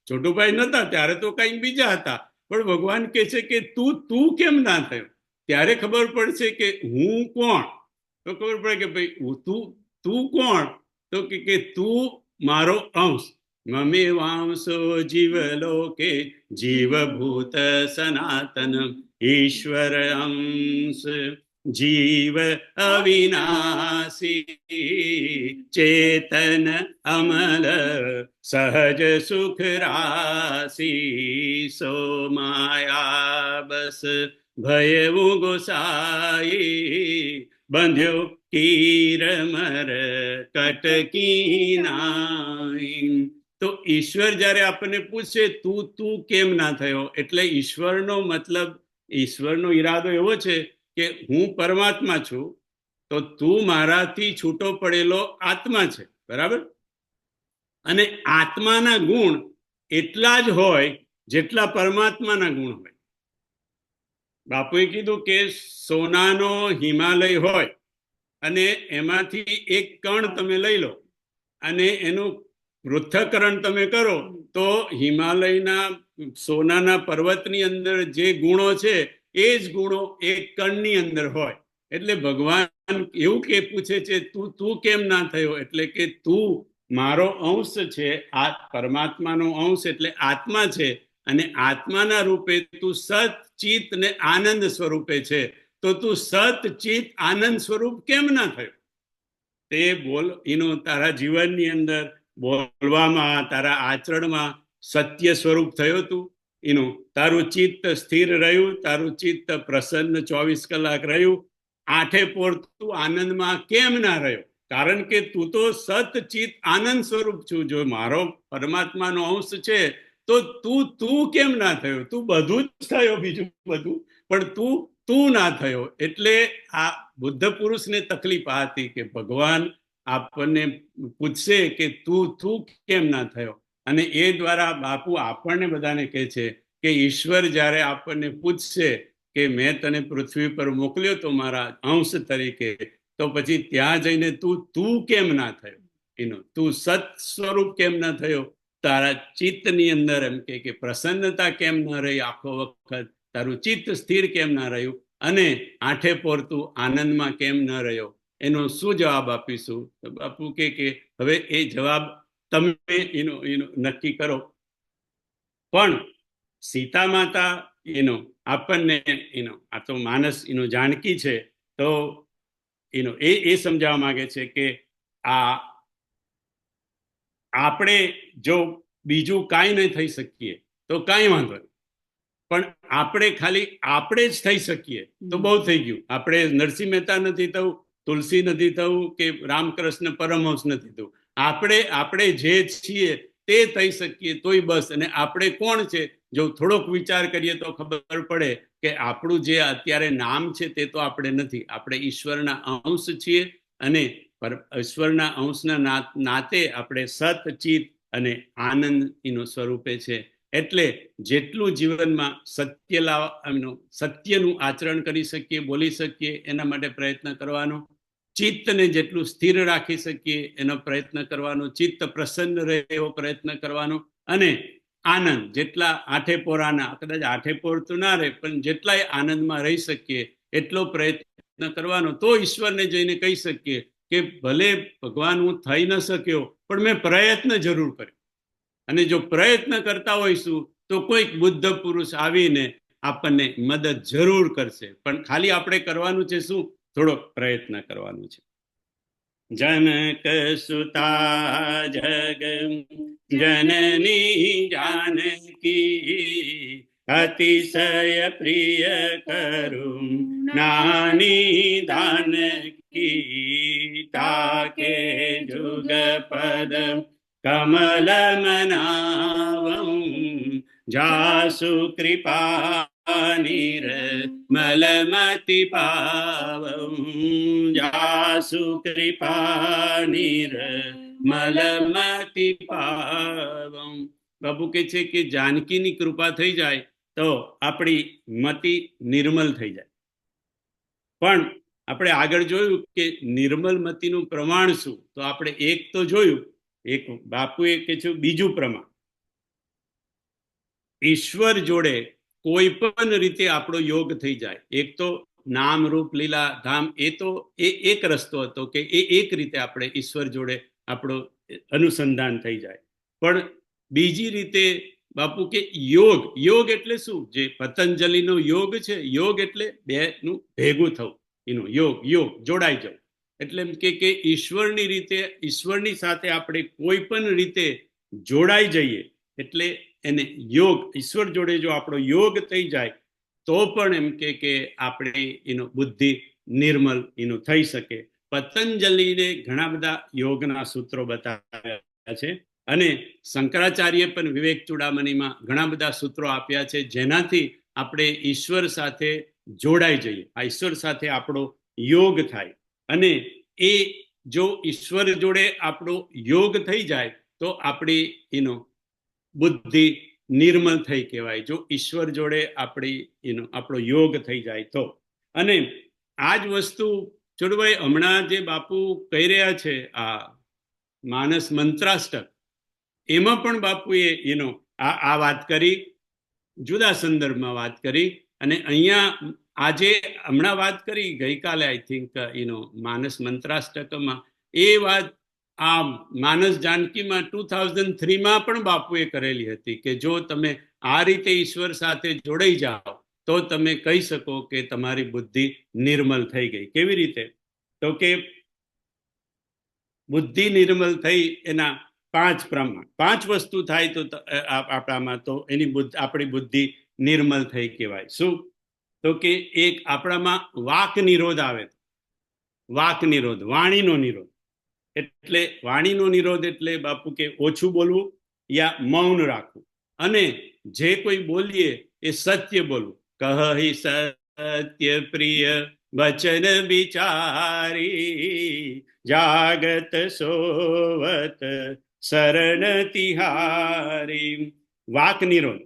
છોટુભાઈ નતા ત્યારે તો કઈ બીજા હતા. પણ ભગવાન કહે છે કે તું કેમ ના થયો? ત્યારે ખબર પડશે કે હું કોણ. તો ખબર પડે કે ભાઈ તું કોણ? તો કે તું મારો અંશ. મમે વાંસો જીવલોકે જીવભૂત સનાતન ઈશ્વર અંશ જીવ અવિનાશી ચેતન અમલ સહજ સુખ રાશી સો માયા બસ ભયવું ગોસાઈ બંધ્યો કીરમર કટકી નાઈ. તો ઈશ્વર જયારે આપણને પૂછે તું કેમ ના થયો, એટલે ઈશ્વરનો મતલબ, ઈશ્વરનો ઈરાદો એવો છે કે હું પરમાત્મા છું, તો તું મારાથી છૂટો પડેલો આત્મા છે, બરાબર? અને આત્માના ગુણ એટલા જ હોય જેટલા પરમાત્માના ગુણ હોય. બાપુએ કીધું કે સોનાનો હિમાલય હોય અને એમાંથી એક કણ તમે લઈ લો અને એનું પૃથ્થકરણ તમે કરો, તો હિમાલયના સોનાના પર્વતની અંદર જે ગુણો છે એ જ ગુણો એક કણની અંદર હોય. એટલે ભગવાન એવું કે પૂછે છે તું કેમ ના થયો? એટલે કે તું મારો અંશ છે, આ પરમાત્માનો અંશ એટલે આત્મા છે, અને આત્માના રૂપે તું સત ચિત ને આનંદ સ્વરૂપે છે. તો તું સત ચિત આનંદ સ્વરૂપ કેમ ના થયો? તે બોલ તારા જીવનની અંદર બોલવામાં, તારા આચરણમાં સત્ય સ્વરૂપ થયો તું. તારું ચિત્ત સ્થિર રહ્યું, તારું ચિત્ત પ્રસન્ન 24 કલાક રહ્યું. આઠે પોર તું આનંદમાં કેમ ના રહ્યો? કારણ કે તું તો સત ચિત આનંદ સ્વરૂપ છું. જો મારો પરમાત્માનો અંશ છે તો તું કેમ ના થયો? તું બધું જ થયો, બીજું બધું, પણ તું ના થયો. એટલે આ બુદ્ધ પુરુષને તકલીફ આ હતી કે ભગવાન આપણને પૂછશે કે તું કેમ ના થયો. અને એ દ્વારા બાપુ આપણને બધાને કહે છે કે ઈશ્વર જ્યારે આપણને પૂછશે કે મેં તને પૃથ્વી પર મોકલ્યો તો મારા અંશ તરીકે, તો પછી ત્યાં જઈને તું કેમ ના થયો? તું સત સ્વરૂપ કેમ ના થયો? તારા ચિત્તની અંદર એમ કે પ્રસન્નતા કેમ ના રહી આખો વખત? તારું ચિત્ત સ્થિર કેમ ના રહ્યું? અને આઠે પોર તું આનંદમાં કેમ ન રહ્યો? એનો શું જવાબ આપીશું? બાપુ કે હવે એ જવાબ તમે નક્કી કરો પણ સીતા માતા આપણને આ તો માનસ જાનકી છે, તો એ સમજાવવા માંગે છે કે આ આપણે જો બીજું કાંઈ નહીં થઈ શકીએ તો કાંઈ વાંધો નહીં, પણ આપણે જ થઈ શકીએ તો બહુ થઈ ગયું. આપણે નરસિંહ મહેતા નથી થવું, તુલસી નથી થવું, કે રામકૃષ્ણ પરમહંસ નથી થવું. આપણે જે છીએ તે થઈ શકીએ તોય બસ. અને આપણે કોણ છે, જો થોડોક વિચાર કરીએ તો ખબર પડે કે આપણું જે અત્યારે નામ છે તે તો આપણે નથી. આપણે ઈશ્વરના અંશ છીએ, અને ઈશ્વરના અંશના નાતે આપણે સત, ચિત અને આનંદ સ્વરૂપે છે. એટલે જેટલું જીવનમાં સત્યનું આચરણ કરી શકીએ, બોલી શકીએ, એના માટે પ્રયત્ન કરવાનો. ચિત્તને જેટલું સ્થિર રાખી શકીએ એનો પ્રયત્ન કરવાનો, ચિત્ત પ્રસન્ન રહે એવો પ્રયત્ન કરવાનો. અને આનંદ જેટલા આઠે પોરાના, કદાચ આઠે પોર તો ના રહે, પણ જેટલાય આનંદમાં રહી શકીએ એટલો પ્રયત્ન કરવાનો. તો ઈશ્વરને જઈને કહી શકીએ કે ભલે ભગવાન હું થઈ ન શક્યો, પણ મેં પ્રયત્ન જરૂર કર્યો. અને જો પ્રયત્ન કરતા હોઈશું તો કોઈક બુદ્ધ પુરુષ આવીને આપણને મદદ જરૂર કરશે. પણ ખાલી આપણે કરવાનું છે શું? થોડોક પ્રયત્ન કરવાનું છે. જનક સુતા જગ જનની જાનકી, અતિશય પ્રિય કરું નાની દાનકી, તાકે જુગ પદ કમલ મનાવં, જાસુ કૃપા નિર્મલમતિ પાવં, જાસુ કૃપા નિર્મલમતિ પાવં. બાપુ કહે છે કે જાનકીની કૃપા થઈ જાય તો આપણી મતિ નિર્મલ થઈ જાય. પણ આપણે આગળ જોયું કે નિર્મલ મતિનું પ્રમાણ શું? તો આપણે એક તો જોયું, એક બાપુએ કે છે બીજું પ્રમાણ, ઈશ્વર જોડે કોઈ પણ રીતે આપણો યોગ થઈ જાય. એક તો નામ રૂપ લીલા ધામ, એ તો એક રસ્તો હતો કે એક રીતે આપણે ઈશ્વર જોડે આપણો અનુસંધાન થઈ જાય. પણ બીજી રીતે બાપુ કે યોગ એટલે શું? જે પતંજલિનો યોગ છે, યોગ એટલે બેનું ભેગું થવું, યોગ જોડાઈ જવું. એટલે એમ કે ઈશ્વરની રીતે, ઈશ્વરની સાથે આપણે કોઈ પણ રીતે જોડાઈ જઈએ એટલે એને યોગ. ઈશ્વર જોડે જો આપણો યોગ થઈ જાય તો પણ એમ કે આપણે બુદ્ધિ નિર્મલ થઈ શકે. પતંજલિને ઘણા બધા યોગના સૂત્રો બતાવ્યા છે, અને શંકરાચાર્ય પણ વિવેક ચૂડામણીમાં ઘણા બધા સૂત્રો આપ્યા છે, જેનાથી આપણે ઈશ્વર સાથે જોડાઈ જઈએ, આ ઈશ્વર સાથે આપણો યોગ થાય. અને એ જો ઈશ્વર જોડે આપણો યોગ થઈ જાય તો આપણી બુદ્ધિ નિર્મલ થઈ કહેવાય, જો ઈશ્વર જોડે આપણો યોગ થઈ જાય તો. અને આ જ વસ્તુ ચોડભાઈ હમણાં જે બાપુ કહી રહ્યા છે, આ માનસ મંત્રાષ્ટક, એમાં પણ બાપુએ આ વાત કરી, જુદા સંદર્ભમાં વાત કરી. અને અહીંયા આજે હમણાં વાત કરી ગઈકાલે, આઈ થિંક માનસ મંત્રાષ્ટકમાં એ વાત આ માનસ જાનકીમાં 2003માં પણ બાપુએ કરેલી હતી કે જો તમે આ રીતે ઈશ્વર સાથે જોડાઈ જાઓ તો તમે કહી શકો કે તમારી બુદ્ધિ નિર્મલ થઈ ગઈ. કેવી રીતે? તો કે બુદ્ધિ નિર્મલ થઈ એના 5 પ્રમાણ, 5 વસ્તુ થાય તો આપણામાં, તો આપણી બુદ્ધિ નિર્મલ થઈ કહેવાય. શું? તો કે એક આપણામાં વાક નિરોધ આવે. વાક નિરોધ, વાણીનો નિરોધ. એટલે વાણીનો નિરોધ એટલે બાપુ કે ઓછું બોલવું યા મૌન રાખવું, અને જે કોઈ બોલીએ એ સત્ય બોલવું. કહી સત્ય પ્રિય વચન વિચારી, જાગત સોવત શરણ તિહારી. વાક નિરોધ.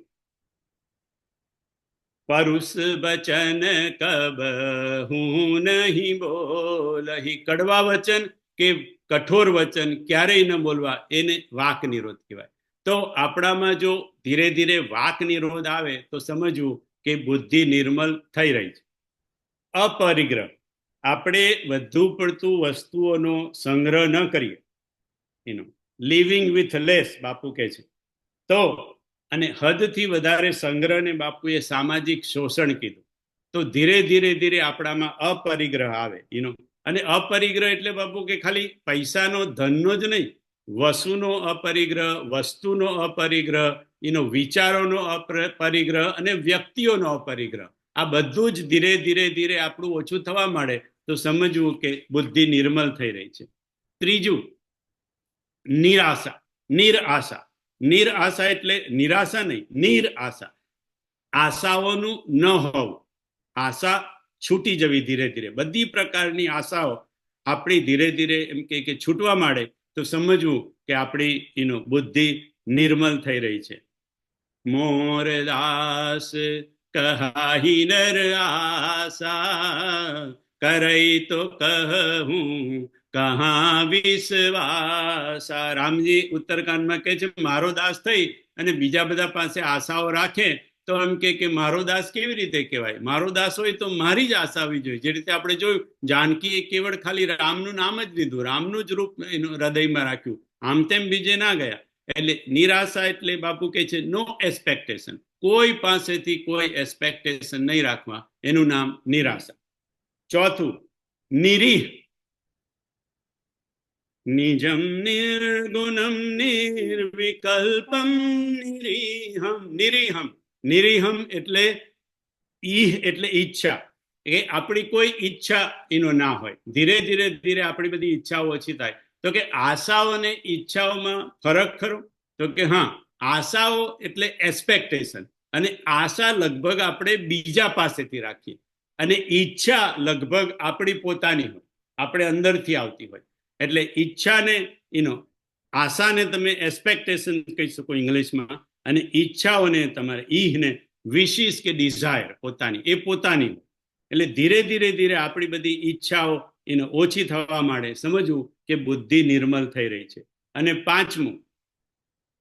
પરુષ વચન કબ હું નહીં બોલહી, કડવા વચન કે કઠોર વચન ક્યારેય ન બોલવા, એને વાક નિરોધ કહેવાય. તો આપણામાં જો ધીરે ધીરે વાક નિરોધ આવે તો સમજવું કે બુદ્ધિ નિર્મલ થઈ રહી છે. અપરિગ્રહ, આપણે વધુ પડતું વસ્તુઓનો સંગ્રહ ન કરીએ, લિવિંગ વિથ લેસ બાપુ કહે છે, તો અને હદથી વધારે સંગ્રહને બાપુએ સામાજિક શોષણ કીધું. તો ધીરે ધીરે ધીરે આપણામાં અપરિગ્રહ આવે અને અપરિગ્રહ એટલે બાપુ કે ખાલી પૈસાનો ધનનો જ નહીં, વસુનો અપરિગ્રહ, વસ્તુનો અપરિગ્રહ, વિચારોનો અપરિગ્રહ અને વ્યક્તિઓનો અપરિગ્રહ, આ બધું જ ધીરે ધીરે ધીરે આપણું ઓછું થવા માંડે તો સમજવું કે બુદ્ધિ નિર્મલ થઈ રહી છે. ત્રીજું, નિરાશા. નિરાશા. નિરાશા એટલે નિરાશા નહીં, નિરાશા, આશાઓનું ન હોવું. આશા છૂટી જવી ધીરે ધીરે. બધી પ્રકારની આશાઓ આપણી ધીરે ધીરે એમ કે છૂટવા માંડે તો સમજવું કે આપણી બુદ્ધિ નિર્મલ થઈ રહી છે. મોરદાસ કહાહી નર આશા, કરઈ તો કહું કહા વિશ્વાસા. રામજી ઉત્તરકાંડમાં કહે છે મારો દાસ થઈ અને બીજા બધા પાસે આશાઓ રાખે તો એમ કે મારો દાસ કેવી રીતે કહેવાય? મારો દાસ હોય તો મારી જ આશા આવી જોઈએ. જે રીતે આપણે જોયું, જાનકીએ કેવળ ખાલી રામનું નામ જ લીધું, રામનું જ રૂપ હૃદયમાં રાખ્યું, આમ તેમ બીજે ના ગયા. એટલે નિરાશા એટલે બાપુ કહે છે નો એક્સપેક્ટેશન, કોઈ પાસેથી કોઈ એક્સપેક્ટેશન નહીં રાખવા, એનું નામ નિરાશા. ચોથું, નિરીહ. નિજમ નિર્ગુણમ નિર્વિકલ્પમ નિરીહમ. નિરીહમ. નિરીહમ એટલે ઈહ એટલે ઈચ્છા, એ આપણી કોઈ ઈચ્છા ના હોય. ધીરે ધીરે ધીરે આપણી બધી ઈચ્છાઓ ઓછી થાય. તો કે આશાઓ અને ઈચ્છાઓમાં ફરક ખરો? તો કે હા, આશાઓ એટલે એક્સપેક્ટેશન, અને આશા લગભગ આપણે બીજા પાસેથી રાખીએ, અને ઈચ્છા લગભગ આપણી પોતાની હોય, આપણે અંદરથી આવતી હોય. એટલે ઈચ્છાને આશાને તમે એક્સપેક્ટેશન કહી શકો ઇંગ્લિશમાં, અને ઈચ્છાઓને તમારે ઈહને વિશિસ કે ડિઝાયર, પોતાની, એ પોતાની. એટલે ધીરે ધીરે ધીરે આપણી બધી ઈચ્છાઓ ઓછી થવા માંડે, સમજવું કે બુદ્ધિ નિર્મલ થઈ રહી છે. અને પાંચમું,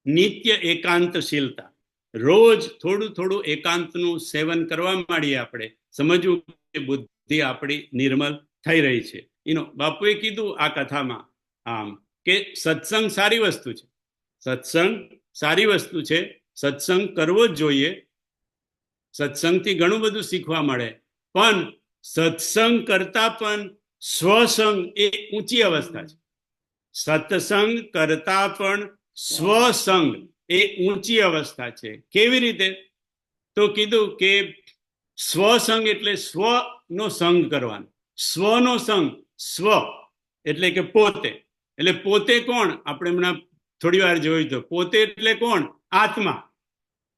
નિત્ય એકાંતશીલતા. રોજ થોડું થોડું એકાંતનું સેવન કરવા માંડીએ આપણે, સમજવું કે બુદ્ધિ આપણી નિર્મલ થઈ રહી છે. બાપુએ કીધું આ કથામાં આમ કે સત્સંગ સારી વસ્તુ છે, સત્સંગ સારી વસ્તુ છે, સત્સંગ કરવો જ જોઈએ, સત્સંગથી ઘણું બધું શીખવા મળે, પણ સત્સંગ કરતા પણ સ્વસંગ એ ઊંચી અવસ્થા છે. સત્સંગ કરતા પણ સ્વસંગ એ ઊંચી અવસ્થા છે. કેવી રીતે? તો કીધું કે સ્વસંગ એટલે સ્વનો સંગ કરવાનો. સ્વનો સંગ, સ્વ એટલે કે પોતે. એટલે પોતે કોણ? આપણે હમણાં થોડી વાર જોયું તો પોતે એટલે કોણ? આત્મા.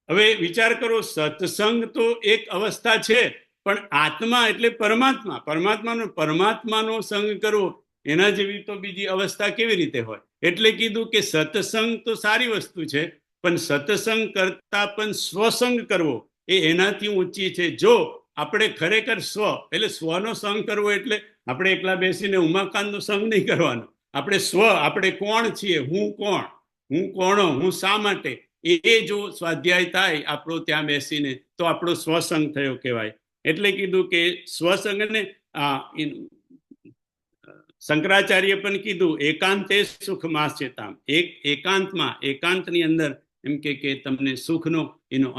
હવે વિચાર કરો, સત્સંગ તો એક અવસ્થા છે, પણ આત્મા એટલે પરમાત્મા. પરમાત્માનો સંગ કરવો, એના જેવી તો બીજી અવસ્થા કેવી રીતે હોય? એટલે કીધું કે સત્સંગ તો સારી વસ્તુ છે, પણ સત્સંગ કરતા પણ સ્વસંગ કરવો એ એનાથી ઊંચી છે. જો આપણે ખરેખર સ્વ એટલે સ્વનો સંગ કરવો એટલે આપણે એકલા બેસીને ઉમાકાંતનો સંગ નહીં કરવાનો. આપણે સ્વ, આપણે કોણ છીએ, હું કોણ, હું કોણો, હું શા માટે, એ જો સ્વાધ્યાય થાય આપણો ત્યાં બેસીને, તો આપણો સ્વસંગ થયો કહેવાય. એટલે કીધું કે સ્વસંગને શંકરાચાર્ય પણ કીધું એકાંતે સુખ માસ્યતામ. એક એકાંતમાં, એકાંતની અંદર એમ કે તમને સુખનો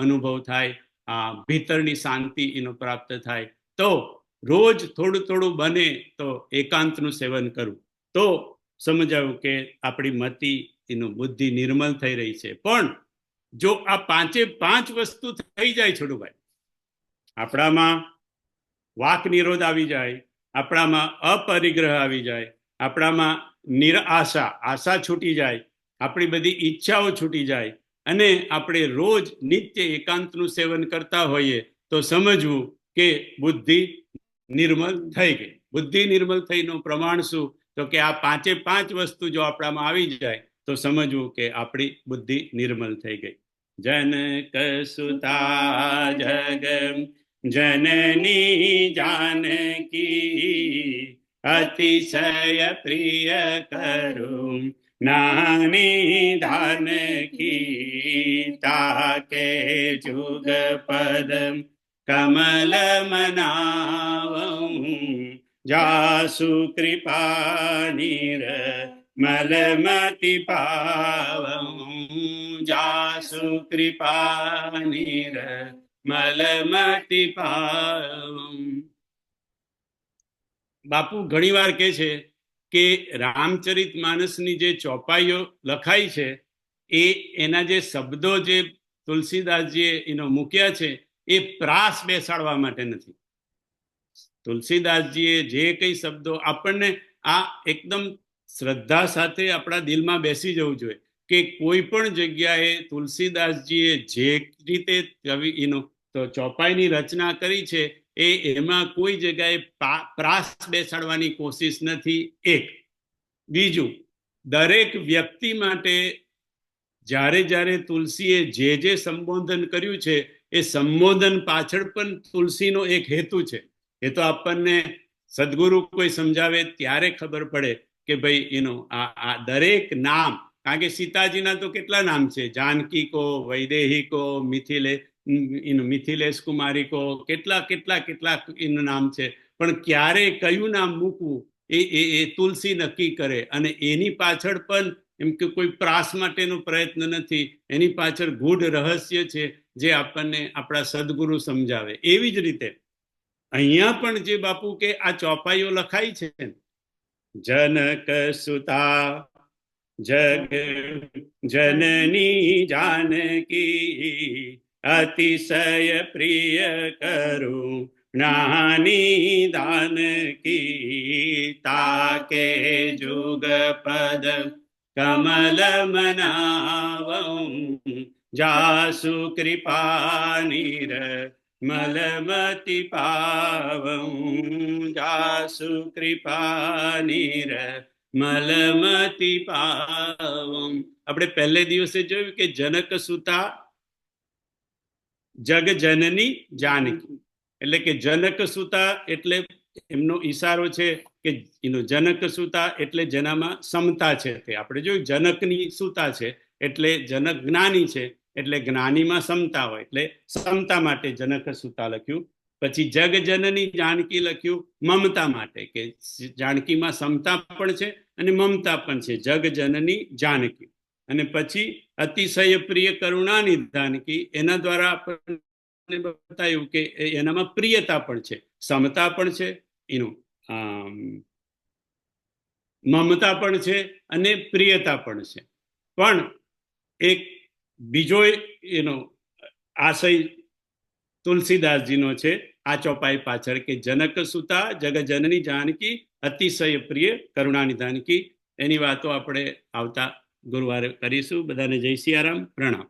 અનુભવ થાય, ભીતરની શાંતિ પ્રાપ્ત થાય. તો રોજ થોડું થોડું બને તો એકાંતનું સેવન કરવું, તો સમજાયું કે આપણી મતિ બુદ્ધિ નિર્મલ થઈ રહી છે. પણ જો આ પાંચે પાંચ વસ્તુ થઈ જાય છોડુભાઈ, આપણામાં વાક નિરોધ આવી જાય, આપણામાં અપરિગ્રહ આવી જાય, આપણામાં નિરાશા, આશા છૂટી જાય, આપણી બધી ઈચ્છાઓ છૂટી જાય, અને આપણે રોજ નિત્ય એકાંતનું સેવન કરતા હોઈએ, તો સમજવું કે બુદ્ધિ નિર્મલ થઈ ગઈ. બુદ્ધિ નિર્મલ થઈનું પ્રમાણ શું? તો કે આ પાંચે પાંચ વસ્તુ જો આપણામાં આવી જાય તો સમજવું કે આપણી બુદ્ધિ નિર્મલ થઈ ગઈ. જનક સુતા જગ જનની જાનકી, અતિશય પ્રિય કરું નાની ધાનકી, તાકે જુગ પદ કમલ મનાવં, જાસુ કૃપા નિર મલમતિ પાવં. જાસુ કૃપા નિર્મલમતિ પાવમ. બાપુ ઘણીવાર કહે છે કે રામચરિત માનસની જે ચોપાઈઓ લખાઈ છે એ એના જે શબ્દો જે તુલસીદાસજીએ એનો મૂક્યા છે એ પ્રાસ બેસાડવા માટે નથી. તુલસીદાસજીએ જે કઈ શબ્દો આપણને આ એકદમ શ્રદ્ધા સાથે આપણા દિલમાં બેસી જવું જોઈએ કે કોઈ પણ જગ્યાએ તુલસીદાસજીએ જે રીતે કવિનો તો ચોપાઈની રચના કરી છે એમાં કોઈ જગ્યાએ પ્રાસ બેસાડવાની કોશિશ નથી. એક. બીજું, દરેક વ્યક્તિ માટે જ્યારે જ્યારે તુલસીએ જે સંબોધન કર્યું છે એ સંબોધન પાછળ પણ તુલસીનો એક હેતુ છે. એ તો આપણને સદગુરુ કોઈ સમજાવે ત્યારે ખબર પડે કે ભાઈ એનો આ દરેક નામ, કારણ કે સીતાજીના તો કેટલા નામ છે, જાનકી કો, વૈદેહી કો, મિથિલેશ કુમારી કો, કેટલા એનું નામ છે. પણ ક્યારે કયું નામ મૂકવું એ તુલસી નક્કી કરે. અને એની પાછળ પણ એમ કે કોઈ પ્રાસ માટેનો પ્રયત્ન નથી, એની પાછળ ગૂઢ રહસ્ય છે જે આપણને આપણા સદગુરુ સમજાવે. એવી જ રીતે અહીંયા પણ જે બાપુ કે આ ચોપાઈઓ લખાઈ છે, જનક સુતા જગ જનની જાનકી અતિશય પ્રિય કરુણાની દાનકી તાકે જુગ પદ કમલ મનાવં જાસુ કૃપા નિર્મલમતિ પાવં જાસુ કૃપા નિર્મલમતિ પાવં. આપણે પહેલે દિવસે જોયું કે જનક સુતા જગ જનની જાનકી, એટલે કે જનક સુતા એટલે એમનો ઈશારો છે કે એનો જનક સુતા એટલે જેનામાં સમતા છે. તે આપણે જોયું જનકની સુતા છે એટલે જનક જ્ઞાની છે, એટલે જ્ઞાનીમાં સમતા હોય એટલે સમતા માટે જનક સુતા લખ્યું. પછી જગ જનની જાનકી લખ્યું મમતા માટે, કે જાનકીમાં સમતા પણ છે અને મમતા પણ છે, જગ જનની જાનકી. અને પછી અતિશય પ્રિય કરુણા નિધાનકી, એના દ્વારા આપણને બતાવ્યું કે એનામાં પ્રિયતા પણ છે, સમતા પણ છે, એનું મમતા પણ છે અને પ્રિયતા પણ છે. પણ એક બીજો એનો આશય તુલસીદાસજીનો છે આ ચોપાઈ પાછળ કે જનક સુતા જગજનની જાનકી અતિશય પ્રિય કરુણા નિધાનકી. એની વાતો આપણે આવતા ગુરુવારે કરીશું. બધાને જય સિયારામ, પ્રણામ.